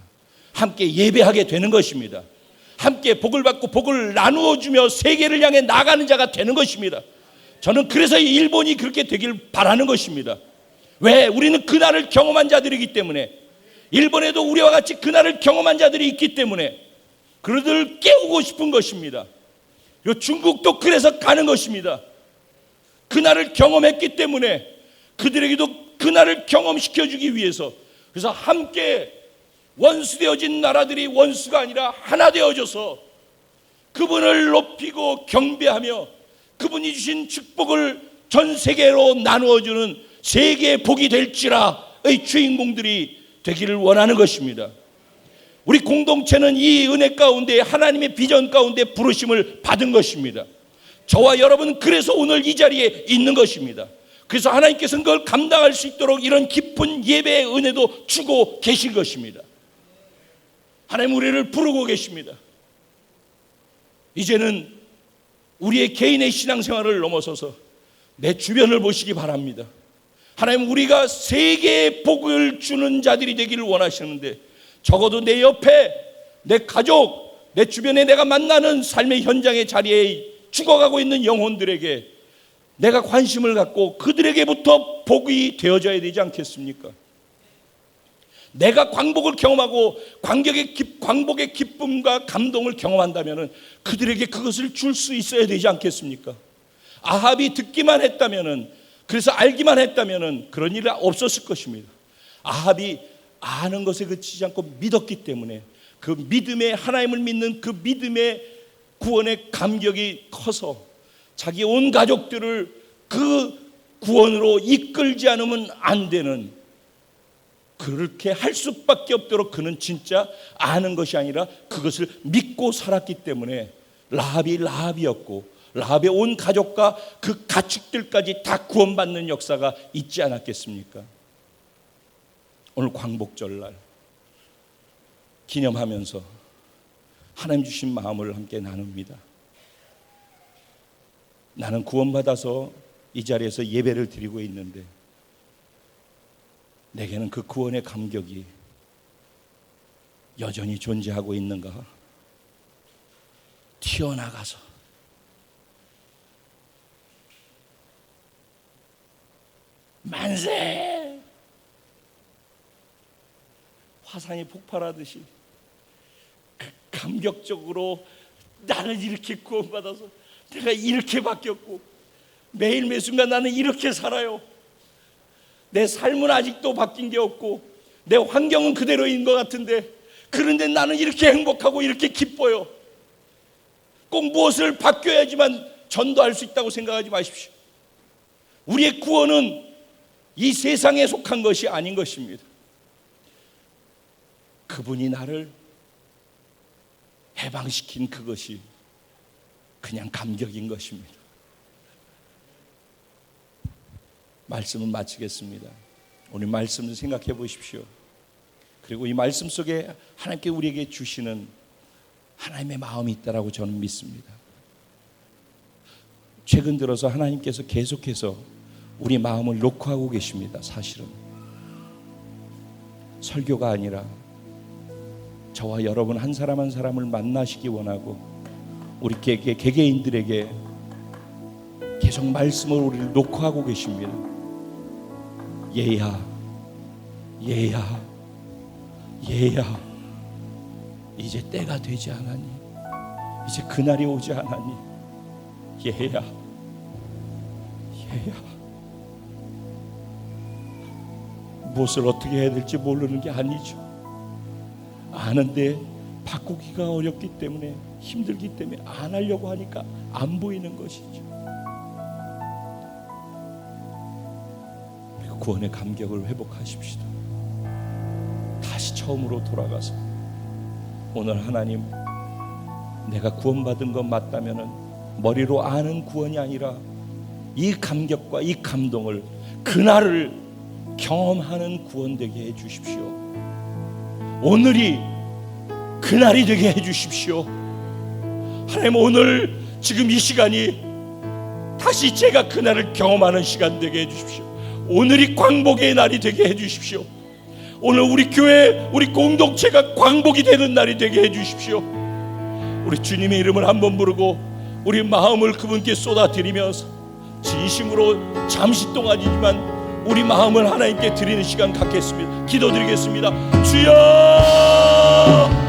함께 예배하게 되는 것입니다. 함께 복을 받고 복을 나누어 주며 세계를 향해 나가는 자가 되는 것입니다. 저는 그래서 일본이 그렇게 되길 바라는 것입니다. 왜? 우리는 그날을 경험한 자들이기 때문에, 일본에도 우리와 같이 그날을 경험한 자들이 있기 때문에 그들을 깨우고 싶은 것입니다. 그리고 중국도 그래서 가는 것입니다. 그날을 경험했기 때문에 그들에게도 그날을 경험시켜주기 위해서. 그래서 함께 원수되어진 나라들이 원수가 아니라 하나 되어져서 그분을 높이고 경배하며 그분이 주신 축복을 전 세계로 나누어주는 세계의 복이 될지라의 주인공들이 되기를 원하는 것입니다. 우리 공동체는 이 은혜 가운데 하나님의 비전 가운데 부르심을 받은 것입니다. 저와 여러분 그래서 오늘 이 자리에 있는 것입니다. 그래서 하나님께서는 그걸 감당할 수 있도록 이런 깊은 예배의 은혜도 주고 계신 것입니다. 하나님 우리를 부르고 계십니다. 이제는 우리의 개인의 신앙생활을 넘어서서 내 주변을 보시기 바랍니다. 하나님 우리가 세계의 복을 주는 자들이 되기를 원하시는데 적어도 내 옆에, 내 가족, 내 주변에 내가 만나는 삶의 현장의 자리에 죽어가고 있는 영혼들에게 내가 관심을 갖고 그들에게부터 복이 되어져야 되지 않겠습니까? 내가 광복을 경험하고 광복의 기쁨과 감동을 경험한다면 그들에게 그것을 줄 수 있어야 되지 않겠습니까? 아합이 듣기만 했다면, 그래서 알기만 했다면 그런 일이 없었을 것입니다. 아합이 아는 것에 그치지 않고 믿었기 때문에 그 믿음의, 하나님을 믿는 그 믿음의 구원의 감격이 커서 자기 온 가족들을 그 구원으로 이끌지 않으면 안 되는, 그렇게 할 수밖에 없도록 그는 진짜 아는 것이 아니라 그것을 믿고 살았기 때문에 라합이 라합이었고 라합의 온 가족과 그 가축들까지 다 구원받는 역사가 있지 않았겠습니까? 오늘 광복절날 기념하면서 하나님 주신 마음을 함께 나눕니다. 나는 구원받아서 이 자리에서 예배를 드리고 있는데 내게는 그 구원의 감격이 여전히 존재하고 있는가? 튀어나가서 만세! 화산이 폭발하듯이 감격적으로 나는 이렇게 구원받아서 내가 이렇게 바뀌었고 매일 매 순간 나는 이렇게 살아요. 내 삶은 아직도 바뀐 게 없고 내 환경은 그대로인 것 같은데 그런데 나는 이렇게 행복하고 이렇게 기뻐요. 꼭 무엇을 바뀌어야지만 전도할 수 있다고 생각하지 마십시오. 우리의 구원은 이 세상에 속한 것이 아닌 것입니다. 그분이 나를 해방시킨 그것이 그냥 감격인 것입니다. 말씀은 마치겠습니다. 오늘 말씀을 생각해 보십시오. 그리고 이 말씀 속에 하나님께 우리에게 주시는 하나님의 마음이 있다라고 저는 믿습니다. 최근 들어서 하나님께서 계속해서 우리 마음을 녹화하고 계십니다. 사실은 설교가 아니라 저와 여러분 한 사람 한 사람을 만나시기 원하고 우리 개개인들에게 계속 말씀을 우리를 녹화하고 계십니다. 얘야, 얘야, 얘야, 이제 때가 되지 않았니? 이제 그날이 오지 않았니? 얘야, 얘야. 무엇을 어떻게 해야 될지 모르는 게 아니죠. 아는데 바꾸기가 어렵기 때문에 힘들기 때문에 안 하려고 하니까 안 보이는 것이죠. 그리고 구원의 감격을 회복하십시다. 다시 처음으로 돌아가서 오늘 하나님 내가 구원받은 것 맞다면은 머리로 아는 구원이 아니라 이 감격과 이 감동을 그날을 경험하는 구원 되게 해 주십시오. 오늘이 그날이 되게 해 주십시오. 하나님 오늘 지금 이 시간이 다시 제가 그날을 경험하는 시간 되게 해 주십시오. 오늘이 광복의 날이 되게 해 주십시오. 오늘 우리 교회 우리 공동체가 광복이 되는 날이 되게 해 주십시오. 우리 주님의 이름을 한번 부르고 우리 마음을 그분께 쏟아드리면서 진심으로 잠시 동안이지만 우리 마음을 하나님께 드리는 시간 갖겠습니다. 기도드리겠습니다. 주여